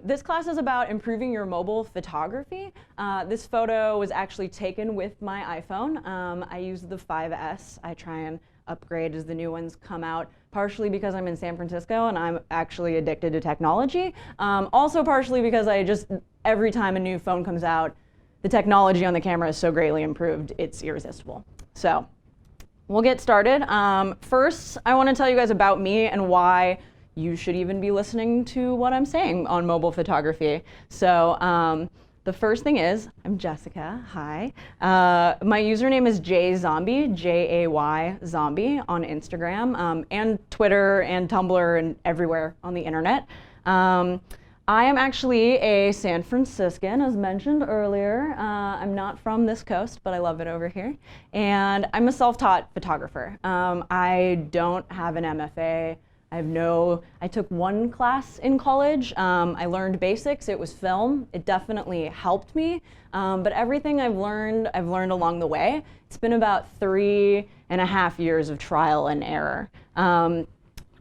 This class is about improving your mobile photography. This photo was actually taken with my iPhone. I use the 5S. I try and upgrade as the new ones come out, partially because I'm in San Francisco and I'm actually addicted to technology. Also partially because every time a new phone comes out, the technology on the camera is so greatly improved, it's irresistible. So we'll get started. First, I want to tell you guys about me and why you should even be listening to what I'm saying on mobile photography. So the first thing is, I'm Jessica, hi. My username is JayZombie, J-A-Y Zombie on Instagram, and Twitter and Tumblr and everywhere on the internet. I am actually a San Franciscan, as mentioned earlier. I'm not from this coast, but I love it over here. And I'm a self-taught photographer. I don't have an MFA. I took one class in college. I learned basics. It was film. It definitely helped me. But everything I've learned along the way. It's been about 3.5 years of trial and error.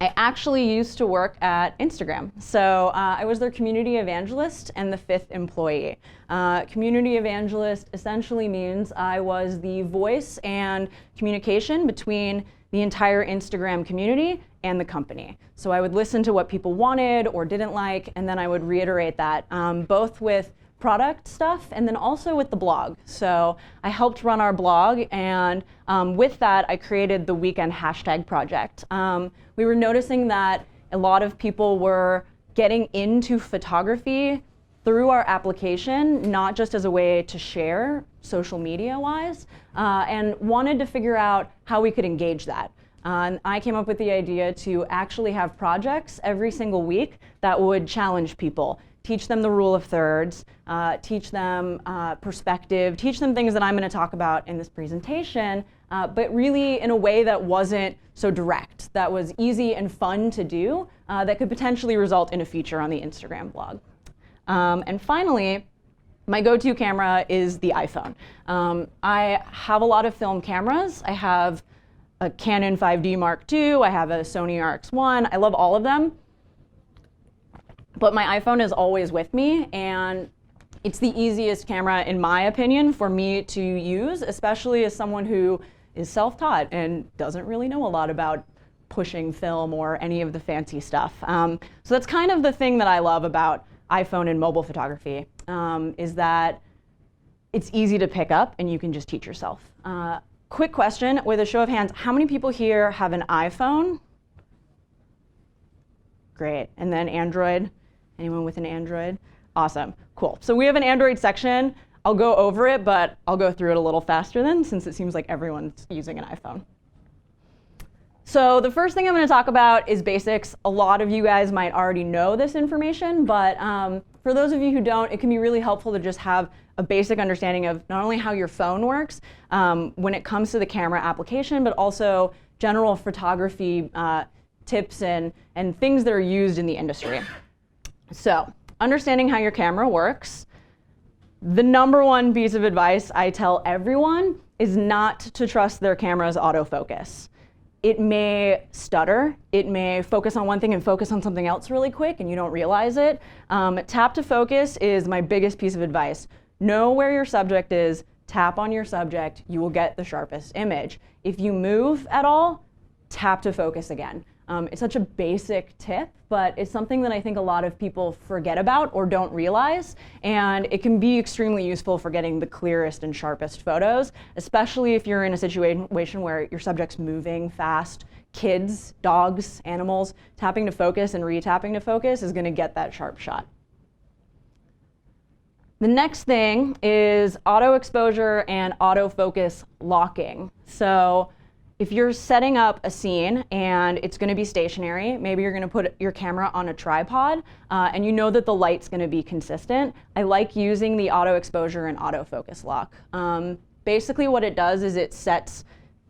I actually used to work at Instagram. So I was their community evangelist and the 5th employee. Community evangelist essentially means I was the voice and communication between the entire Instagram community and the company. So I would listen to what people wanted or didn't like, and then I would reiterate that, both with product stuff and then also with the blog. So I helped run our blog, and with that, I created the Weekend Hashtag Project. We were noticing that a lot of people were getting into photography through our application, not just as a way to share social media-wise, and wanted to figure out how we could engage that. And I came up with the idea to actually have projects every single week that would challenge people, teach them the rule of thirds, teach them perspective, teach them things that I'm going to talk about in this presentation, but really in a way that wasn't so direct, that was easy and fun to do, that could potentially result in a feature on the Instagram blog. And finally, my go-to camera is the iPhone. I have a lot of film cameras. I have a Canon 5D Mark II, I have a Sony RX1, I love all of them. But my iPhone is always with me, and it's the easiest camera, in my opinion, for me to use, especially as someone who is self-taught and doesn't really know a lot about pushing film or any of the fancy stuff. So that's kind of the thing that I love about iPhone and mobile photography, is that it's easy to pick up and you can just teach yourself. Quick question, with a show of hands, how many people here have an iPhone? Great, and then Android? Anyone with an Android? Awesome, cool. So we have an Android section. I'll go over it, but I'll go through it a little faster then, since it seems like everyone's using an iPhone. So the first thing I'm going to talk about is basics. A lot of you guys might already know this information, but for those of you who don't, it can be really helpful to just have a basic understanding of not only how your phone works when it comes to the camera application, but also general photography tips and things that are used in the industry. So understanding how your camera works, the #1 piece of advice I tell everyone is not to trust their camera's autofocus. It may stutter, it may focus on one thing and focus on something else really quick and you don't realize it. Tap to focus is my biggest piece of advice. Know where your subject is, tap on your subject, you will get the sharpest image. If you move at all, tap to focus again. It's such a basic tip, but it's something that I think a lot of people forget about or don't realize, and it can be extremely useful for getting the clearest and sharpest photos, especially if you're in a situation where your subject's moving fast. Kids, dogs, animals, tapping to focus and re-tapping to focus is going to get that sharp shot. The next thing is auto exposure and autofocus locking. So if you're setting up a scene and it's going to be stationary, maybe you're going to put your camera on a tripod and you know that the light's going to be consistent, I like using the auto exposure and autofocus lock. Basically what it does is it sets,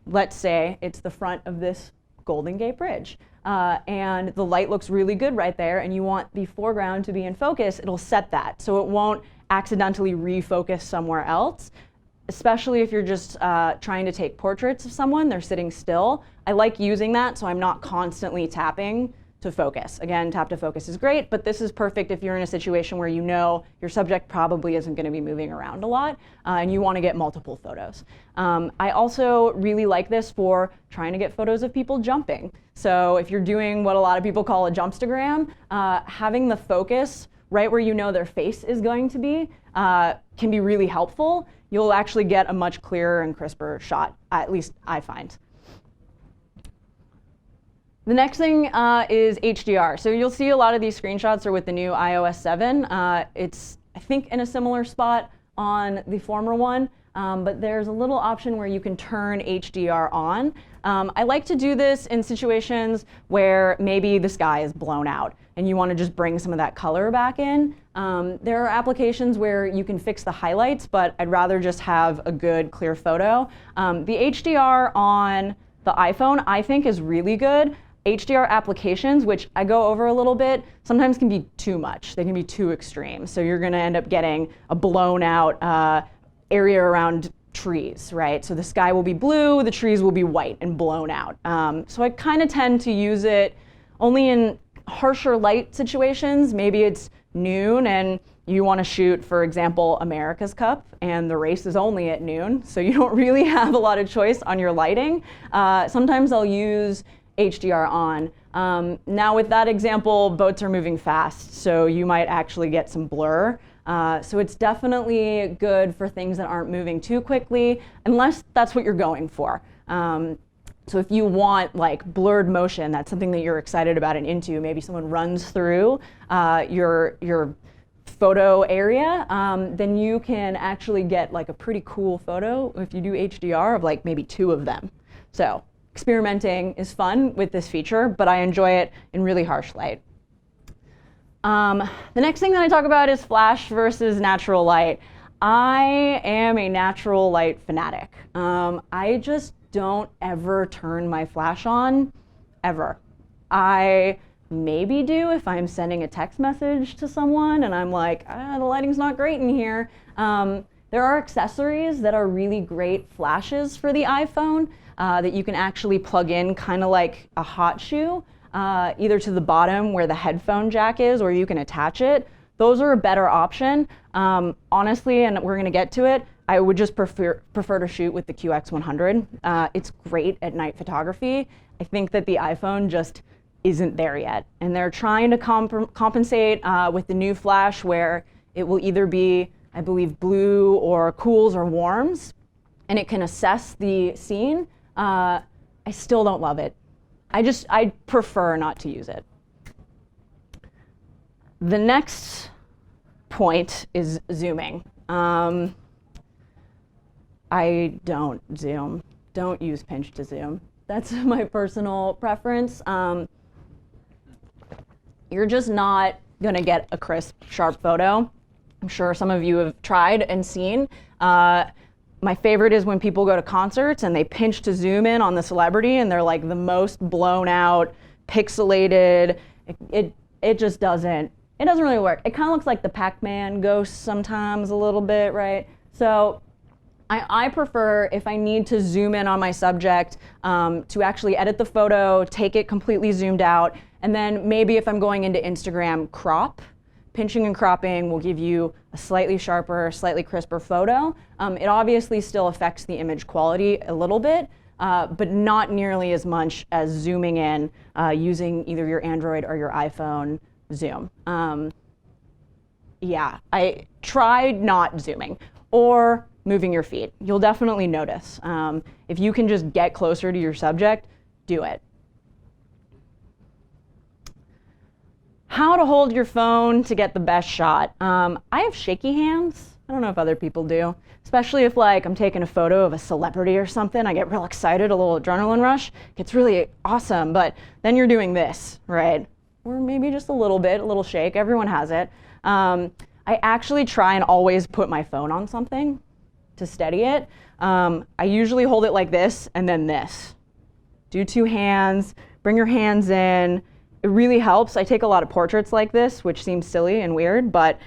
let's say it's the front of this Golden Gate Bridge, and the light looks really good right there and you want the foreground to be in focus, it'll set that so it won't accidentally refocus somewhere else. Especially if you're just trying to take portraits of someone, they're sitting still. I like using that so I'm not constantly tapping to focus. Again, tap to focus is great, but this is perfect if you're in a situation where you know your subject probably isn't going to be moving around a lot and you want to get multiple photos. I also really like this for trying to get photos of people jumping. So if you're doing what a lot of people call a jumpstagram, having the focus right where you know their face is going to be can be really helpful. You'll actually get a much clearer and crisper shot, at least I find. The next thing is HDR. So you'll see a lot of these screenshots are with the new iOS 7. It's, I think, in a similar spot on the former one, but there's a little option where you can turn HDR on. I like to do this in situations where maybe the sky is blown out and you want to just bring some of that color back in. There are applications where you can fix the highlights, but I'd rather just have a good, clear photo. The HDR on the iPhone, I think, is really good. HDR applications, which I go over a little bit, sometimes can be too much. They can be too extreme. So you're going to end up getting a blown out area around trees, right? So the sky will be blue, the trees will be white and blown out. So I kind of tend to use it only in harsher light situations. Maybe it's noon and you want to shoot, for example, America's Cup, and the race is only at noon, so you don't really have a lot of choice on your lighting. Sometimes I'll use HDR on. Now with that example, boats are moving fast, so you might actually get some blur. So it's definitely good for things that aren't moving too quickly, unless that's what you're going for. So if you want like blurred motion, that's something that you're excited about and into, maybe someone runs through your photo area, then you can actually get like a pretty cool photo if you do HDR of like maybe 2 of them. So experimenting is fun with this feature, but I enjoy it in really harsh light. The next thing that I talk about is flash versus natural light. I am a natural light fanatic. I just don't ever turn my flash on, ever. I maybe do if I'm sending a text message to someone and I'm like, the lighting's not great in here. There are accessories that are really great flashes for the iPhone that you can actually plug in kind of like a hot shoe, either to the bottom where the headphone jack is, or you can attach it. Those are a better option. Honestly, and we're gonna get to it, I would just prefer to shoot with the QX100. It's great at night photography. I think that the iPhone just isn't there yet. And they're trying to compensate with the new flash where it will either be, I believe, blue or cools or warms, and it can assess the scene. I still don't love it. I prefer not to use it. The next point is zooming. I don't zoom. Don't use pinch to zoom. That's my personal preference. You're just not gonna get a crisp, sharp photo. I'm sure some of you have tried and seen. My favorite is when people go to concerts and they pinch to zoom in on the celebrity and they're like the most blown out, pixelated. It just doesn't really work. It kind of looks like the Pac-Man ghost sometimes a little bit, right? So I prefer, if I need to zoom in on my subject, to actually edit the photo, take it completely zoomed out, and then maybe if I'm going into Instagram, crop. Pinching and cropping will give you a slightly sharper, slightly crisper photo. It obviously still affects the image quality a little bit, but not nearly as much as zooming in using either your Android or your iPhone zoom. Yeah, I tried not zooming or moving your feet. You'll definitely notice. If you can just get closer to your subject, do it. How to hold your phone to get the best shot. I have shaky hands. I don't know if other people do, especially if like I'm taking a photo of a celebrity or something. I get real excited, a little adrenaline rush. It's really awesome, but then you're doing this, right? Or maybe just a little shake. Everyone has it. I actually try and always put my phone on something to steady it. I usually hold it like this and then this. Do 2 hands, bring your hands in. It really helps. I take a lot of portraits like this, which seems silly and weird, but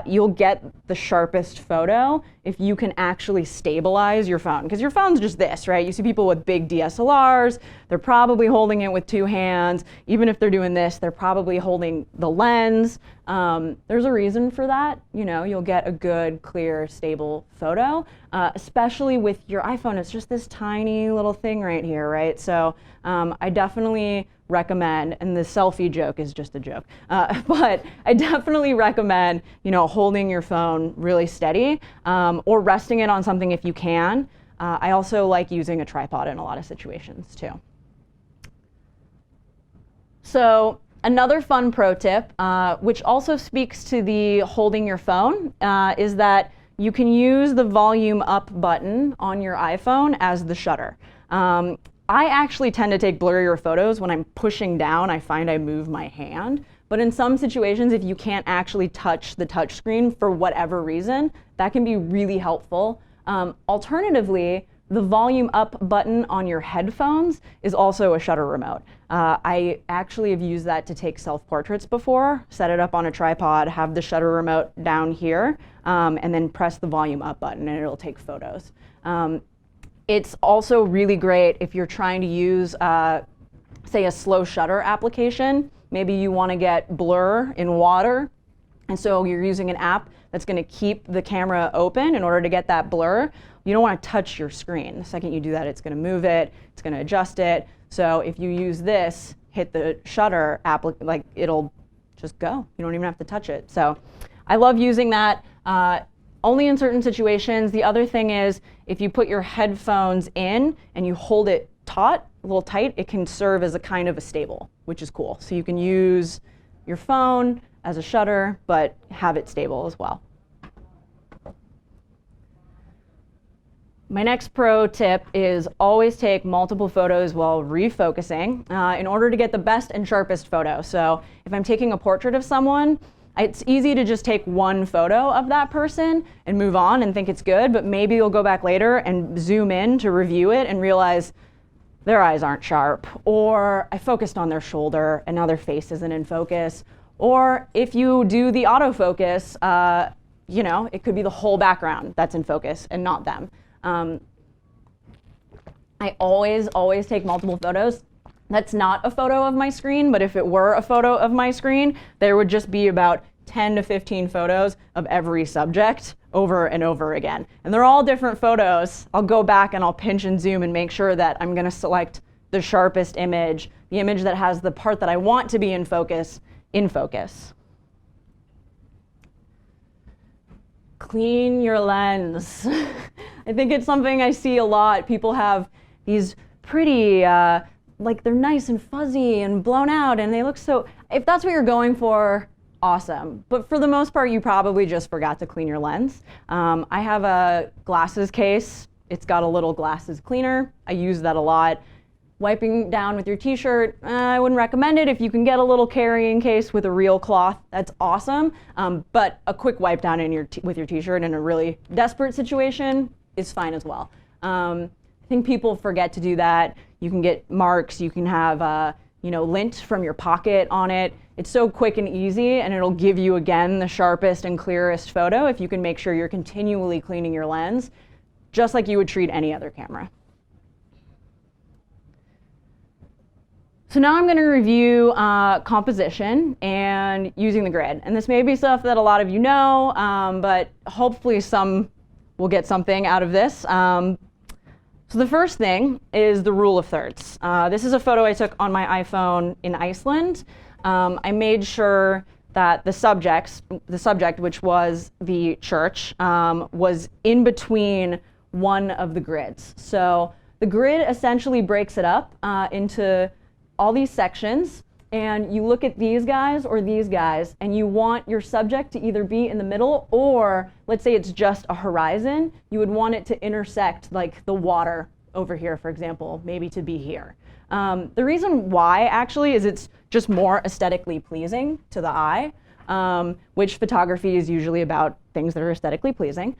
you'll get the sharpest photo if you can actually stabilize your phone. Because your phone's just this, right? You see people with big DSLRs, they're probably holding it with 2 hands. Even if they're doing this, they're probably holding the lens. There's a reason for that. You know, you'll get a good, clear, stable photo, especially with your iPhone. It's just this tiny little thing right here, right? So I definitely recommend, and the selfie joke is just a joke, but I definitely recommend, you know, holding your phone really steady, or resting it on something if you can. I also like using a tripod in a lot of situations too. So another fun pro tip, which also speaks to the holding your phone, is that you can use the volume up button on your iPhone as the shutter. I actually tend to take blurrier photos when I'm pushing down. I find I move my hand. But in some situations, if you can't actually touch the touch screen for whatever reason, that can be really helpful. Alternatively, the volume up button on your headphones is also a shutter remote. I actually have used that to take self-portraits before, set it up on a tripod, have the shutter remote down here, and then press the volume up button and it'll take photos. It's also really great if you're trying to use, say, a slow shutter application. Maybe you want to get blur in water, and so you're using an app that's going to keep the camera open in order to get that blur. You don't want to touch your screen. The second you do that, it's going to move it, it's going to adjust it. So if you use this, hit the shutter app, like it'll just go. You don't even have to touch it. So I love using that. Only in certain situations. The other thing is, if you put your headphones in and you hold it taut, a little tight, it can serve as a kind of a stable, which is cool. So you can use your phone as a shutter, but have it stable as well. My next pro tip is always take multiple photos while refocusing in order to get the best and sharpest photo. So if I'm taking a portrait of someone, it's easy to just take one photo of that person and move on and think it's good, but maybe you'll go back later and zoom in to review it and realize their eyes aren't sharp, or I focused on their shoulder and now their face isn't in focus. Or if you do the autofocus, you know, it could be the whole background that's in focus and not them. I always take multiple photos. That's not a photo of my screen, but if it were a photo of my screen, there would just be about 10 to 15 photos of every subject over and over again. And they're all different photos. I'll go back and I'll pinch and zoom and make sure that I'm going to select the sharpest image, the image that has the part that I want to be in focus, in focus. Clean your lens. I think it's something I see a lot. People have these pretty, like they're nice and fuzzy and blown out and they look so, if that's what you're going for, awesome. But for the most part, you probably just forgot to clean your lens. I have a glasses case. It's got a little glasses cleaner. I use that a lot. Wiping down with your t-shirt, I wouldn't recommend it. If you can get a little carrying case with a real cloth, that's awesome. But a quick wipe down in with your t-shirt in a really desperate situation is fine as well. I think people forget to do that. You can get marks, you can have you know, lint from your pocket on it. It's so quick and easy, and it'll give you, again, the sharpest and clearest photo if you can make sure you're continually cleaning your lens, just like you would treat any other camera. So now I'm going to review composition and using the grid. And this may be stuff that a lot of you know, but hopefully some will get something out of this. So the first thing is the rule of thirds. This is a photo I took on my iPhone in Iceland. I made sure that the subject, which was the church, was in between one of the grids. So the grid essentially breaks it up into all these sections, and you look at these guys or these guys, and you want your subject to either be in the middle, or let's say it's just a horizon, you would want it to intersect like the water over here, for example, maybe to be here. The reason why actually is it's just more aesthetically pleasing to the eye, which photography is usually about things that are aesthetically pleasing.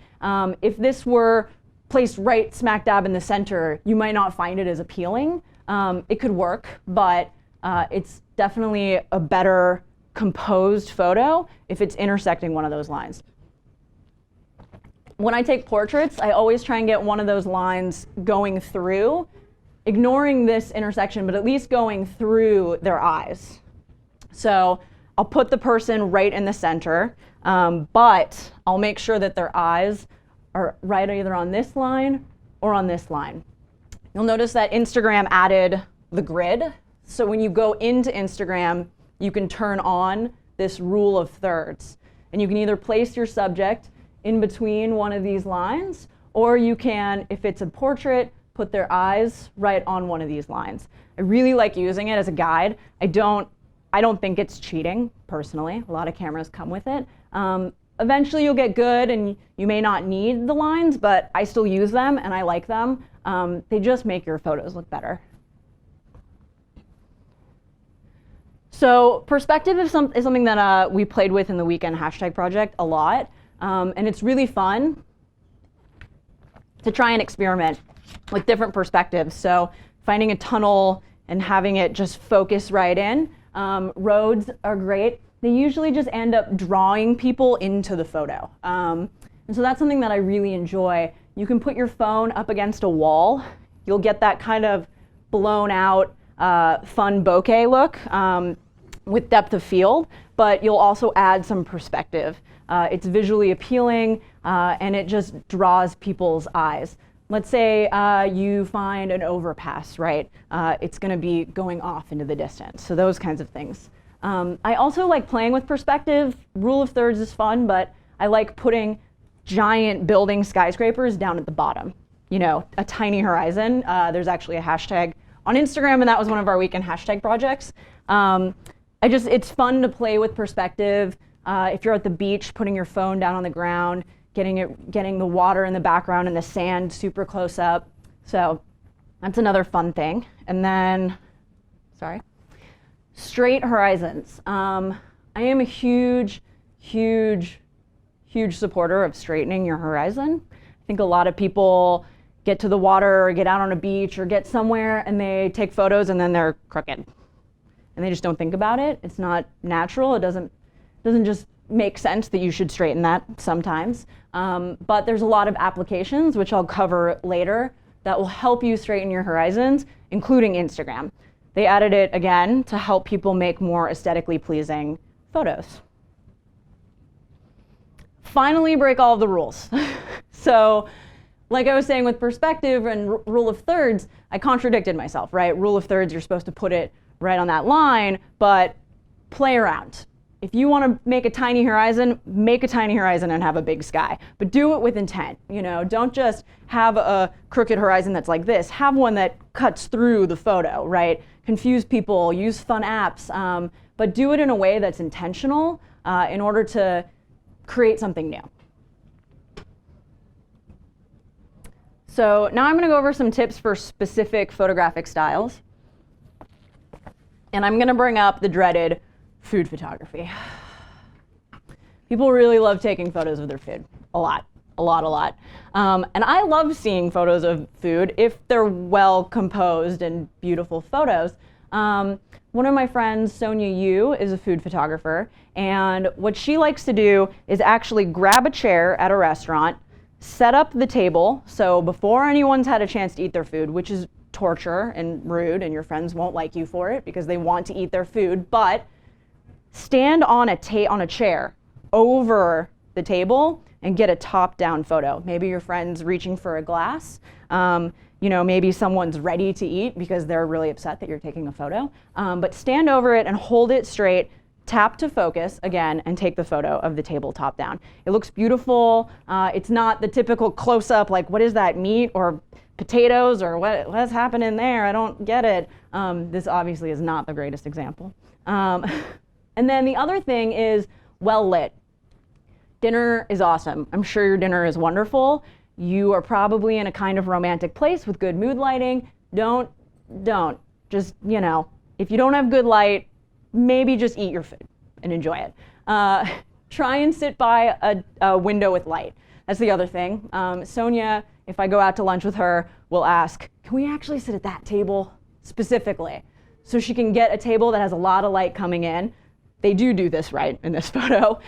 If this were placed right smack dab in the center, you might not find it as appealing. It could work, but it's definitely a better composed photo if it's intersecting one of those lines. When I take portraits, I always try and get one of those lines going through, ignoring this intersection, but at least going through their eyes. So I'll put the person right in the center, but I'll make sure that their eyes are right either on this line or on this line. You'll notice that Instagram added the grid. So when you go into Instagram, you can turn on this rule of thirds. And you can either place your subject in between one of these lines, or you can, if it's a portrait, put their eyes right on one of these lines. I really like using it as a guide. I don't think it's cheating, personally. A lot of cameras come with it. Eventually you'll get good and you may not need the lines, but I still use them and I like them. They just make your photos look better. So perspective is something that we played with in the weekend hashtag project a lot. And it's really fun to try and experiment with different perspectives. So finding a tunnel and having it just focus right in. Roads are great. They usually just end up drawing people into the photo. And so that's something that I really enjoy. You can put your phone up against a wall. You'll get that kind of blown out, fun bokeh look with depth of field, but you'll also add some perspective. It's visually appealing and it just draws people's eyes. Let's say you find an overpass, right? It's going to be going off into the distance. So those kinds of things. I also like playing with perspective. Rule of thirds is fun, but I like putting giant building skyscrapers down at the bottom. You know, a tiny horizon. There's actually a hashtag on Instagram, and that was one of our weekend hashtag projects. It's fun to play with perspective. If you're at the beach, putting your phone down on the ground, getting the water in the background and the sand super close up. So that's another fun thing. And then, straight horizons. I am a huge supporter of straightening your horizon. I think a lot of people get to the water or get out on a beach or get somewhere and they take photos and then they're crooked. And they just don't think about it. It's not natural. It doesn't just make sense that you should straighten that sometimes. But there's a lot of applications, which I'll cover later, that will help you straighten your horizons, including Instagram. They added it again to help people make more aesthetically pleasing photos. Finally, break all of the rules. So, like I was saying with perspective and rule of thirds, I contradicted myself, right? Rule of thirds, you're supposed to put it right on that line, but play around. If you want to make a tiny horizon, make a tiny horizon and have a big sky. But do it with intent. You know, don't just have a crooked horizon that's like this. Have one that cuts through the photo, right? Confuse people, use fun apps, but do it in a way that's intentional in order to create something new. So now I'm going to go over some tips for specific photographic styles. And I'm going to bring up the dreaded food photography. People really love taking photos of their food. A lot. And I love seeing photos of food if they're well composed and beautiful photos. One of my friends, Sonia Yu, is a food photographer. And what she likes to do is actually grab a chair at a restaurant, set up the table, so before anyone's had a chance to eat their food, which is torture and rude, and your friends won't like you for it because they want to eat their food, but stand on a chair over the table and get a top-down photo. Maybe your friend's reaching for a glass. You know, maybe someone's ready to eat because they're really upset that you're taking a photo. But stand over it and hold it straight, tap to focus again, and take the photo of the table top down. It looks beautiful. It's not the typical close-up, like what is that, meat or potatoes or what's happening there? I don't get it. This obviously is not the greatest example. And then the other thing is well lit. Dinner is awesome. I'm sure your dinner is wonderful. You are probably in a kind of romantic place with good mood lighting. Don't. Just, you know, if you don't have good light, maybe just eat your food and enjoy it. Try and sit by a window with light. That's the other thing. Sonia, if I go out to lunch with her, will ask, can we actually sit at that table specifically? So she can get a table that has a lot of light coming in. They do this right in this photo.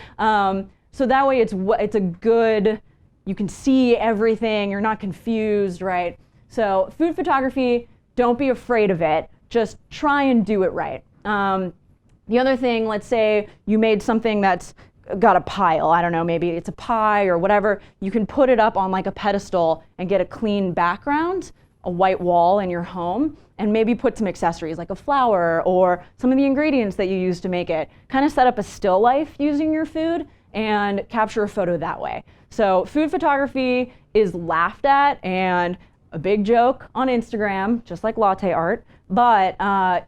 So that way it's a good, you can see everything, you're not confused, right? So food photography, don't be afraid of it. Just try and do it right. The other thing, let's say you made something that's got a pile, I don't know, maybe it's a pie or whatever, you can put it up on like a pedestal and get a clean background, a white wall in your home, and maybe put some accessories like a flower or some of the ingredients that you use to make it. Kind of set up a still life using your food and capture a photo that way. So food photography is laughed at and a big joke on Instagram, just like latte art, but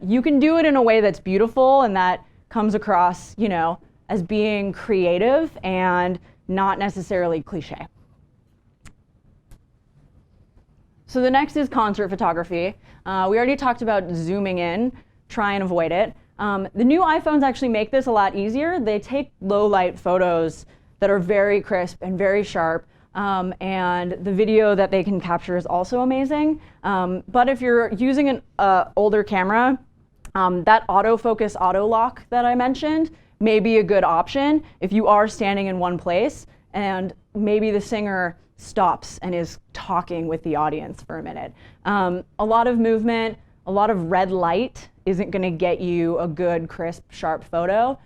you can do it in a way that's beautiful and that comes across, you know, as being creative and not necessarily cliche. So the next is concert photography. We already talked about zooming in, try and avoid it. The new iPhones actually make this a lot easier. They take low light photos that are very crisp and very sharp, and the video that they can capture is also amazing. But if you're using an older camera, that autofocus auto lock that I mentioned may be a good option if you are standing in one place and maybe the singer stops and is talking with the audience for a minute. A lot of movement, a lot of red light isn't going to get you a good, crisp, sharp photo.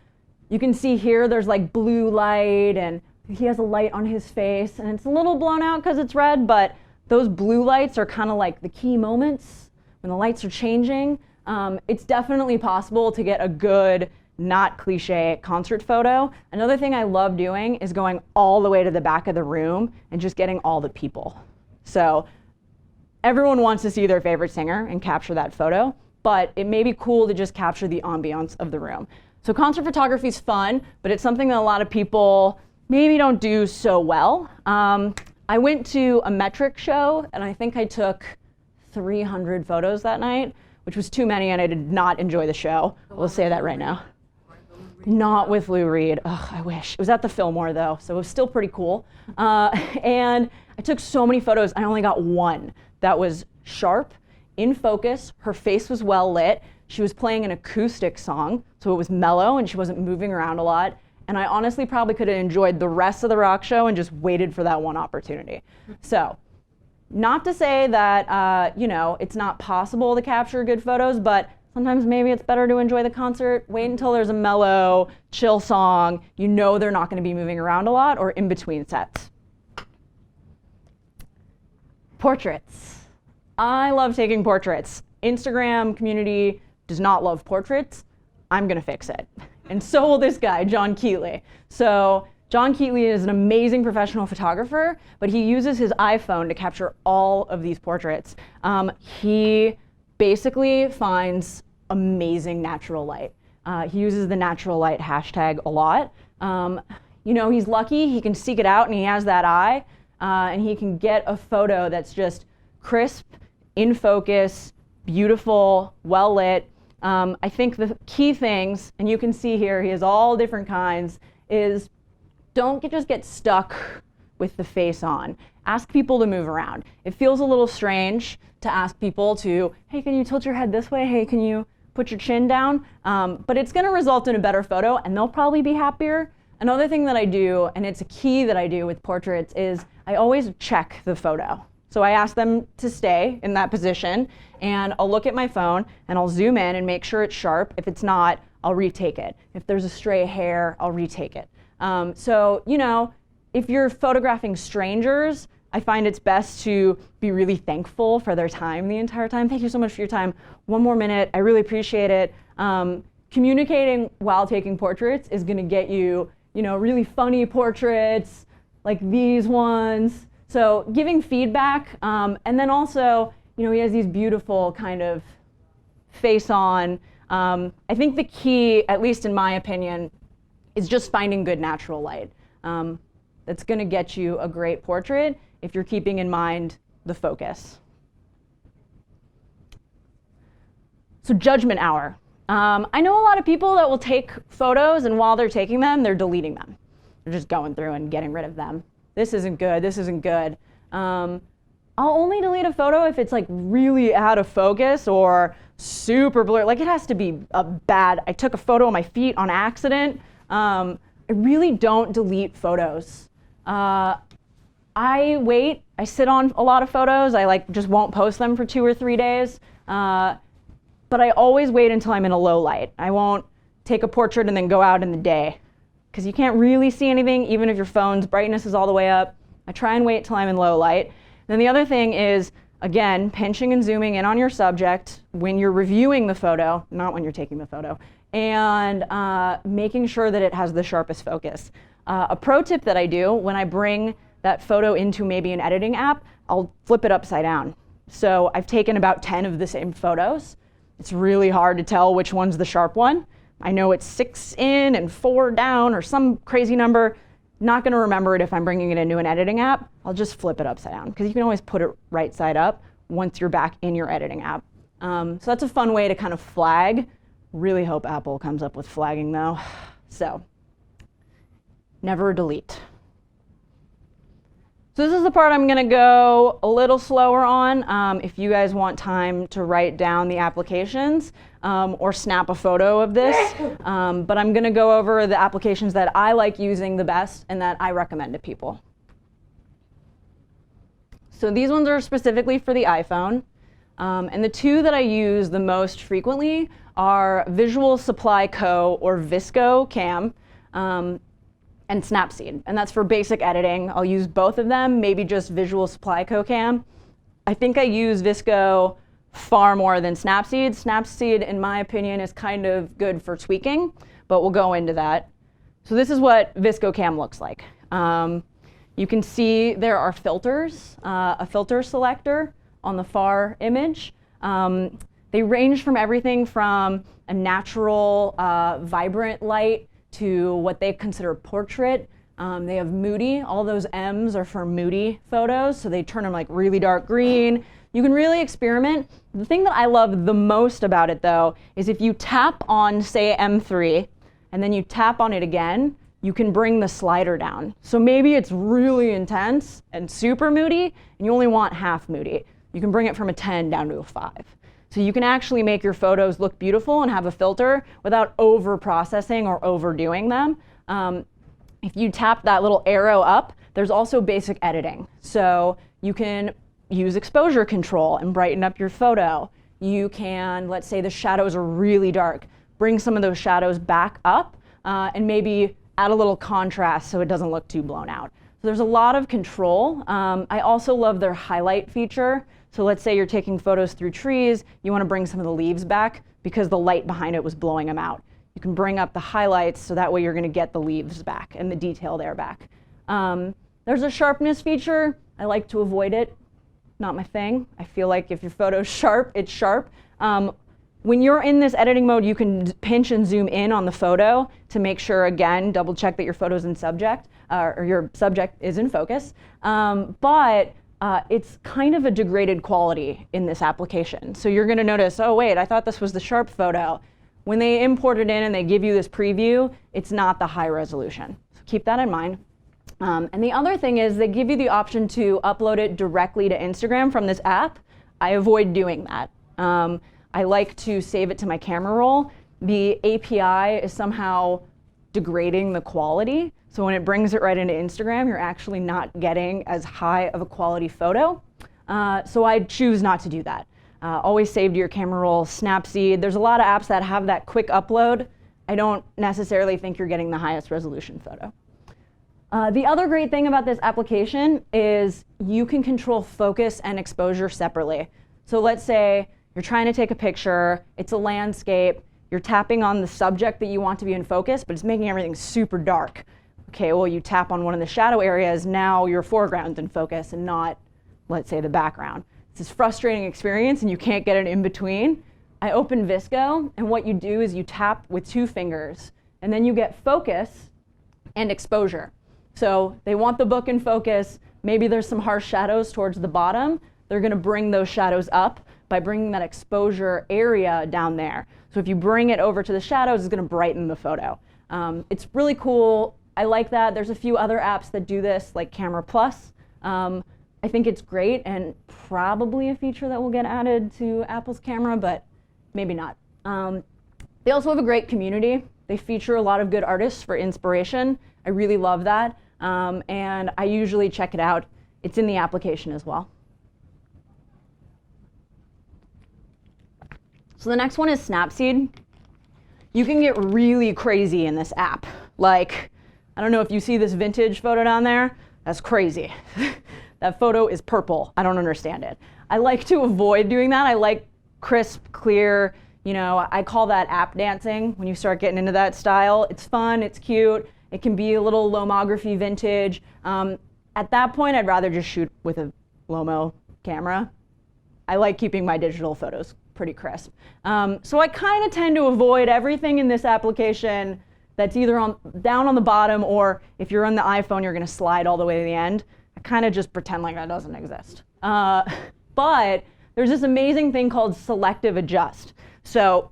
You can see here there's like blue light and he has a light on his face and it's a little blown out because it's red, but those blue lights are kind of like the key moments when the lights are changing. It's definitely possible to get a good, not cliche concert photo. Another thing I love doing is going all the way to the back of the room and just getting all the people. So everyone wants to see their favorite singer and capture that photo, but it may be cool to just capture the ambiance of the room. So concert photography is fun, but it's something that a lot of people maybe don't do so well. I went to a metric show and I think I took 300 photos that night, which was too many and I did not enjoy the show. We'll say that right now. Not with Lou Reed. Ugh, I wish. It was at the Fillmore though, so it was still pretty cool. And I took so many photos, I only got one that was sharp, in focus, her face was well lit, she was playing an acoustic song, so it was mellow and she wasn't moving around a lot. And I honestly probably could have enjoyed the rest of the rock show and just waited for that one opportunity. So, not to say that, you know, it's not possible to capture good photos, but sometimes maybe it's better to enjoy the concert, wait until there's a mellow, chill song, you know they're not going to be moving around a lot, or in between sets. Portraits. I love taking portraits. Instagram community does not love portraits. I'm going to fix it. And so will this guy, John Keatley. So John Keatley is an amazing professional photographer, but he uses his iPhone to capture all of these portraits. He basically finds amazing natural light. He uses the natural light hashtag a lot. You know, he's lucky, he can seek it out and he has that eye, and he can get a photo that's just crisp, in focus, beautiful, well lit. I think the key things, and you can see here, he has all different kinds, is don't just get stuck with the face on. Ask people to move around. It feels a little strange to ask people to, hey, can you tilt your head this way? Hey, can you put your chin down? But it's gonna result in a better photo and they'll probably be happier. Another thing that I do, and it's a key that I do with portraits, is I always check the photo. So I ask them to stay in that position and I'll look at my phone and I'll zoom in and make sure it's sharp. If it's not, I'll retake it. If there's a stray hair, I'll retake it. So, you know, if you're photographing strangers, I find it's best to be really thankful for their time the entire time. Thank you so much for your time. One more minute, I really appreciate it. Communicating while taking portraits is gonna get you, you know, really funny portraits like these ones. So giving feedback, and then also, you know, he has these beautiful kind of face on. I think the key, at least in my opinion, is just finding good natural light. That's gonna get you a great portrait if you're keeping in mind the focus. So judgment hour. I know a lot of people that will take photos and while they're taking them, they're deleting them. They're just going through and getting rid of them. This isn't good, this isn't good. I'll only delete a photo if it's like really out of focus or super blurry. Like it has to be a bad, I took a photo of my feet on accident. I really don't delete photos. I I wait, I sit on a lot of photos. I like just won't post them for 2 or 3 days. But I always wait until I'm in a low light. I won't take a portrait and then go out in the day, because you can't really see anything even if your phone's brightness is all the way up. I try and wait till I'm in low light. Then the other thing is, again, pinching and zooming in on your subject when you're reviewing the photo, not when you're taking the photo, and making sure that it has the sharpest focus. A pro tip that I do when I bring that photo into maybe an editing app, I'll flip it upside down. So I've taken about 10 of the same photos. It's really hard to tell which one's the sharp one. I know it's 6 in and 4 down or some crazy number. Not going to remember it if I'm bringing it into an editing app. I'll just flip it upside down, because you can always put it right side up once you're back in your editing app. So that's a fun way to kind of flag. Really hope Apple comes up with flagging though. So never delete. So this is the part I'm going to go a little slower on. If you guys want time to write down the applications or snap a photo of this. But I'm going to go over the applications that I like using the best and that I recommend to people. So these ones are specifically for the iPhone. And the two that I use the most frequently are Visual Supply Co. or Visco Cam. And Snapseed, and that's for basic editing. I'll use both of them, maybe just Visual Supply Co. Cam. I think I use Visco far more than Snapseed. Snapseed, in my opinion, is kind of good for tweaking, but we'll go into that. So this is what Visco Cam looks like. You can see there are filters, a filter selector on the far image. They range from everything from a natural, vibrant light to what they consider portrait. They have moody. All those M's are for moody photos, so they turn them like really dark green. You can really experiment. The thing that I love the most about it though is if you tap on, say, M3, and then you tap on it again, you can bring the slider down. So maybe it's really intense and super moody, and you only want half moody. You can bring it from a 10 down to a 5. So you can actually make your photos look beautiful and have a filter without over-processing or overdoing them. If you tap that little arrow up, there's also basic editing. So you can use exposure control and brighten up your photo. You can, let's say the shadows are really dark, bring some of those shadows back up and maybe add a little contrast so it doesn't look too blown out. So there's a lot of control. I also love their highlight feature. So let's say you're taking photos through trees, you want to bring some of the leaves back because the light behind it was blowing them out. You can bring up the highlights so that way you're going to get the leaves back and the detail there back. There's a sharpness feature. I like to avoid it. Not my thing. I feel like if your photo's sharp, it's sharp. When you're in this editing mode, you can pinch and zoom in on the photo to make sure, again, double check that your photo's in subject, or your subject is in focus. But it's kind of a degraded quality in this application. So you're going to notice, oh wait, I thought this was the sharp photo. When they import it in and they give you this preview, it's not the high resolution. So keep that in mind. And the other thing is they give you the option to upload it directly to Instagram from this app. I avoid doing that. I like to save it to my camera roll. The API is somehow degrading the quality. So when it brings it right into Instagram, you're actually not getting as high of a quality photo. So I choose not to do that. Always save to your camera roll, Snapseed. There's a lot of apps that have that quick upload. I don't necessarily think you're getting the highest resolution photo. The other great thing about this application is you can control focus and exposure separately. So let's say you're trying to take a picture, it's a landscape, you're tapping on the subject that you want to be in focus, but it's making everything super dark. Okay, well, you tap on one of the shadow areas, now your foreground's in focus and not, let's say, the background. It's this frustrating experience and you can't get it in between. I open Visco, and what you do is you tap with 2 fingers, and then you get focus and exposure. So they want the book in focus, maybe there's some harsh shadows towards the bottom, they're gonna bring those shadows up by bringing that exposure area down there. So if you bring it over to the shadows, it's gonna brighten the photo. It's really cool. I like that. There's a few other apps that do this, like Camera Plus. I think it's great and probably a feature that will get added to Apple's camera, but maybe not. They also have a great community. They feature a lot of good artists for inspiration. I really love that. And I usually check it out it's in the application as well. So the next one is Snapseed. You can get really crazy in this app. Like, I don't know if you see this vintage photo down there. That's crazy. That photo is purple. I don't understand it. I like to avoid doing that. I like crisp, clear, you know, I call that app dancing when you start getting into that style. It's fun, it's cute. It can be a little lomography vintage. At that point, I'd rather just shoot with a Lomo camera. I like keeping my digital photos pretty crisp. So I kind of tend to avoid everything in this application that's either down on the bottom, or if you're on the iPhone, you're going to slide all the way to the end. I kind of just pretend like that doesn't exist. But there's this amazing thing called selective adjust. So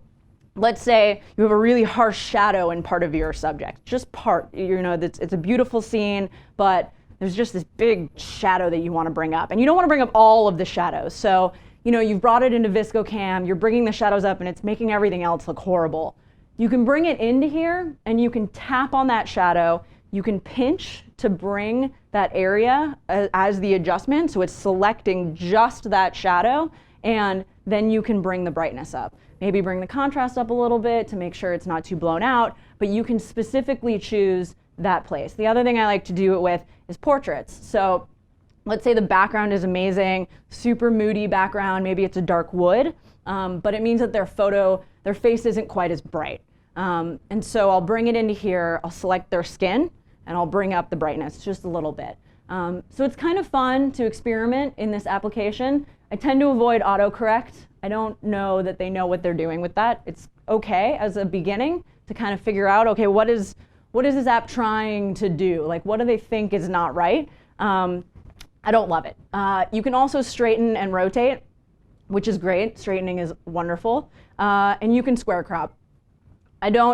let's say you have a really harsh shadow in part of your subject, just part, you know, it's a beautiful scene, but there's just this big shadow that you want to bring up. And you don't want to bring up all of the shadows. So, you know, you've brought it into ViscoCam, you're bringing the shadows up and it's making everything else look horrible. You can bring it into here and you can tap on that shadow. You can pinch to bring that area as the adjustment. So it's selecting just that shadow, and then you can bring the brightness up. Maybe bring the contrast up a little bit to make sure it's not too blown out, but you can specifically choose that place. The other thing I like to do it with is portraits. So let's say the background is amazing, super moody background, maybe it's a dark wood, but it means that their face isn't quite as bright. And so I'll bring it into here, I'll select their skin, and I'll bring up the brightness just a little bit. So it's kind of fun to experiment in this application. I tend to avoid autocorrect. I don't know that they know what they're doing with that. It's okay as a beginning to kind of figure out, okay, what is this app trying to do? Like, what do they think is not right? I don't love it. You can also straighten and rotate, which is great. Straightening is wonderful. And you can square crop.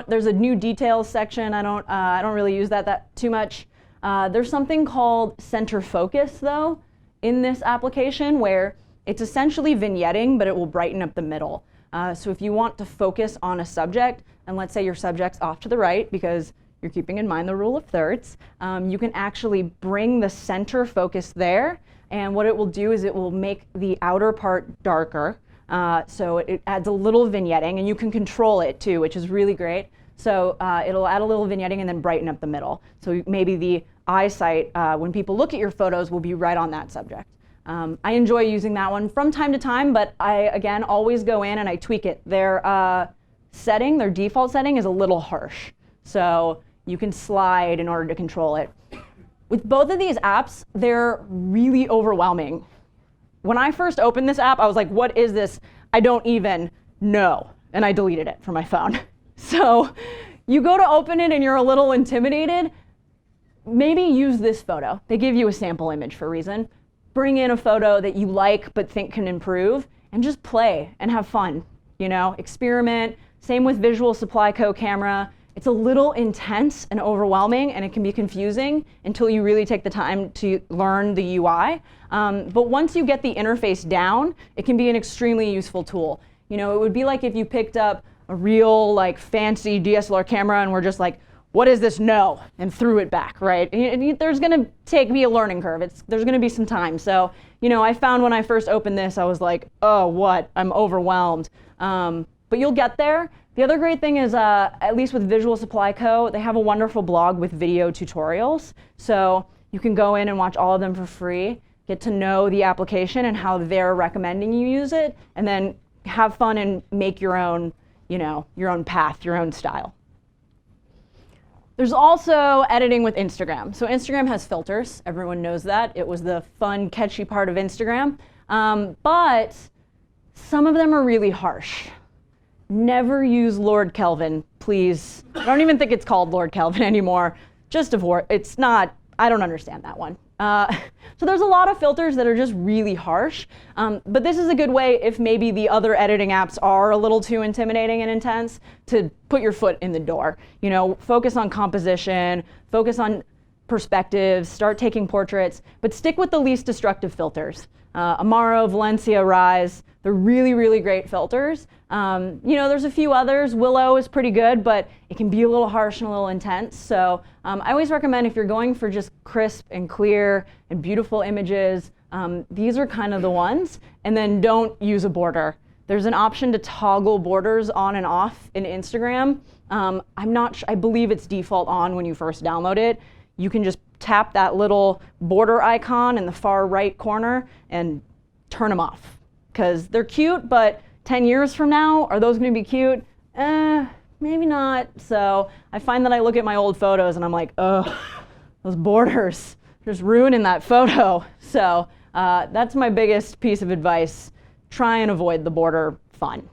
There's a new details section. I don't really use that too much. There's something called center focus though in this application where it's essentially vignetting, but it will brighten up the middle. So if you want to focus on a subject, and let's say your subject's off to the right because you're keeping in mind the rule of thirds, you can actually bring the center focus there, and what it will do is it will make the outer part darker. So it adds a little vignetting, and you can control it too, which is really great. So it'll add a little vignetting and then brighten up the middle. So maybe the eyesight, when people look at your photos, will be right on that subject. I enjoy using that one from time to time, but I, again, always go in and I tweak it. Their default setting is a little harsh. So you can slide in order to control it. With both of these apps, they're really overwhelming. When I first opened this app, I was like, what is this? I don't even know. And I deleted it from my phone. So you go to open it and you're a little intimidated, maybe use this photo. They give you a sample image for a reason. Bring in a photo that you like but think can improve, and just play and have fun. You know, experiment. Same with Visual Supply Co. camera. It's a little intense and overwhelming, and it can be confusing until you really take the time to learn the UI. But once you get the interface down, it can be an extremely useful tool. You know, it would be like if you picked up a real, like, fancy DSLR camera and were just like, what is this? No, and threw it back, right? And there's gonna be a learning curve. There's gonna be some time. So, you know, I found when I first opened this, I was like, oh, what? I'm overwhelmed. But you'll get there. The other great thing is, at least with Visual Supply Co., they have a wonderful blog with video tutorials. So you can go in and watch all of them for free, get to know the application and how they're recommending you use it, and then have fun and make your own, you know, your own path, your own style. There's also editing with Instagram. So Instagram has filters. Everyone knows that. It was the fun, catchy part of Instagram. But some of them are really harsh. Never use Lord Kelvin, please. I don't even think it's called Lord Kelvin anymore. Just avoid. It's not, I don't understand that one. So there's a lot of filters that are just really harsh. But this is a good way if maybe the other editing apps are a little too intimidating and intense to put your foot in the door. You know, focus on composition, focus on perspectives, start taking portraits, but stick with the least destructive filters. Amaro, Valencia, Rise. They're really, really great filters. You know, there's a few others. Willow is pretty good, but it can be a little harsh and a little intense. So I always recommend, if you're going for just crisp and clear and beautiful images, these are kind of the ones. And then don't use a border. There's an option to toggle borders on and off in Instagram. I believe it's default on when you first download it. You can just tap that little border icon in the far right corner and turn them off. Because they're cute, but 10 years from now, are those going to be cute? Maybe not. So I find that I look at my old photos and I'm like, oh, those borders, just ruining that photo. So that's my biggest piece of advice. Try and avoid the border fun.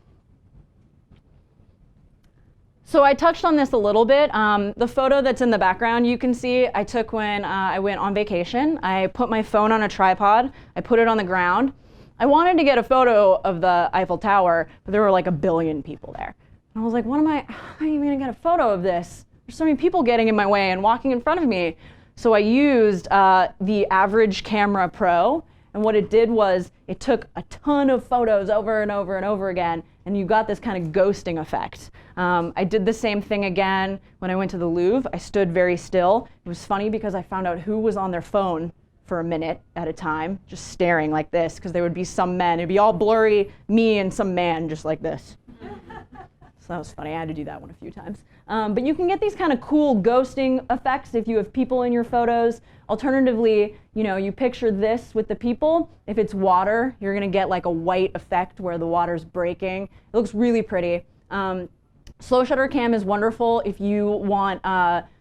So I touched on this a little bit. The photo that's in the background you can see I took when I went on vacation. I put my phone on a tripod. I put it on the ground. I wanted to get a photo of the Eiffel Tower, but there were like 1 billion people there. And I was like, how am I even gonna get a photo of this? There's so many people getting in my way and walking in front of me. So I used the Average Camera Pro, and what it did was it took a ton of photos over and over and over again, and you got this kind of ghosting effect. I did the same thing again when I went to the Louvre. I stood very still. It was funny because I found out who was on their phone for a minute at a time, just staring like this, because there would be some men. It'd be all blurry, me and some man just like this. So that was funny. I had to do that one a few times. But you can get these kind of cool ghosting effects if you have people in your photos. Alternatively, you know, you picture this with the people. If it's water, you're going to get like a white effect where the water's breaking. It looks really pretty. Slow shutter cam is wonderful if you want,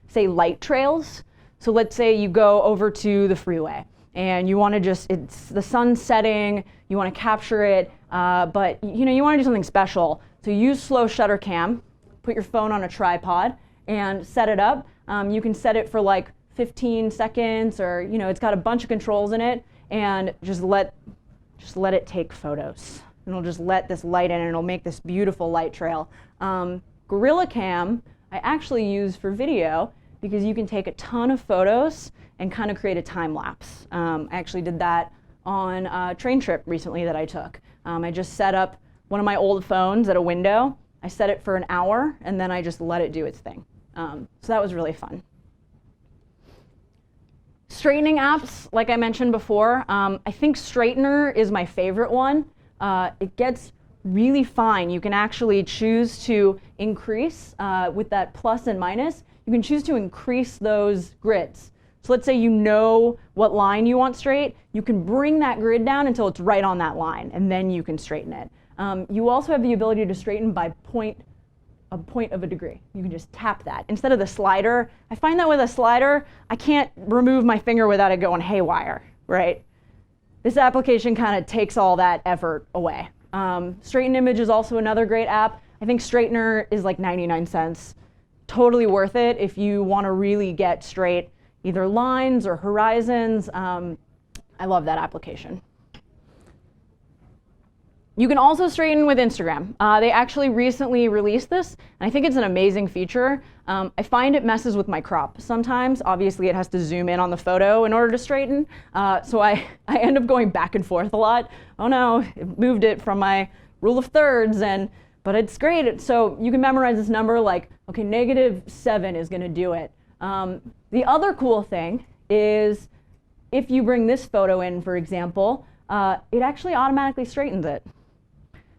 say, light trails. So let's say you go over to the freeway and you want to it's the sun setting, you want to capture it, but you know, you want to do something special. So use slow shutter cam, put your phone on a tripod and set it up. You can set it for like 15 seconds, or you know, it's got a bunch of controls in it, and just let it take photos. And it'll just let this light in and it'll make this beautiful light trail. Gorilla Cam I actually use for video, because you can take a ton of photos and kind of create a time lapse. I actually did that on a train trip recently that I took. I just set up one of my old phones at a window. I set it for an hour and then I just let it do its thing. So that was really fun. Straightening apps, like I mentioned before, I think Straightener is my favorite one. It gets really fine. You can actually choose to increase with that plus and minus. You can choose to increase those grids. So let's say you know what line you want straight. You can bring that grid down until it's right on that line, and then you can straighten it. You also have the ability to straighten by a point of a degree. You can just tap that. Instead of the slider, I find that with a slider, I can't remove my finger without it going haywire, right? This application kind of takes all that effort away. Straighten Image is also another great app. I think Straightener is like 99 cents. Totally worth it if you want to really get straight either lines or horizons. I love that application. You can also straighten with Instagram. They actually recently released this, and I think it's an amazing feature. I find it messes with my crop sometimes. Obviously, it has to zoom in on the photo in order to straighten. So I end up going back and forth a lot. Oh no, it moved it from my rule of thirds, but it's great. So you can memorize this number like, okay, -7 is going to do it. The other cool thing is if you bring this photo in, for example, it actually automatically straightens it.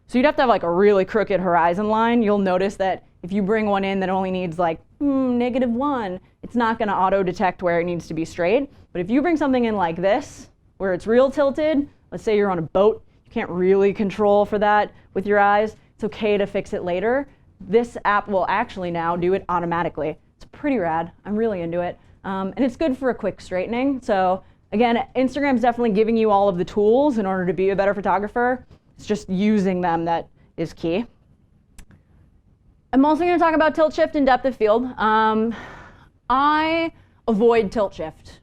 So you'd have to have like a really crooked horizon line. You'll notice that if you bring one in that only needs like -1, it's not going to auto-detect where it needs to be straight. But if you bring something in like this, where it's real tilted, let's say you're on a boat, you can't really control for that with your eyes, it's okay to fix it later. This app will actually now do it automatically. It's pretty rad. I'm really into it. And it's good for a quick straightening. So again, Instagram's definitely giving you all of the tools in order to be a better photographer. It's just using them that is key. I'm also going to talk about tilt shift and depth of field. I avoid tilt shift.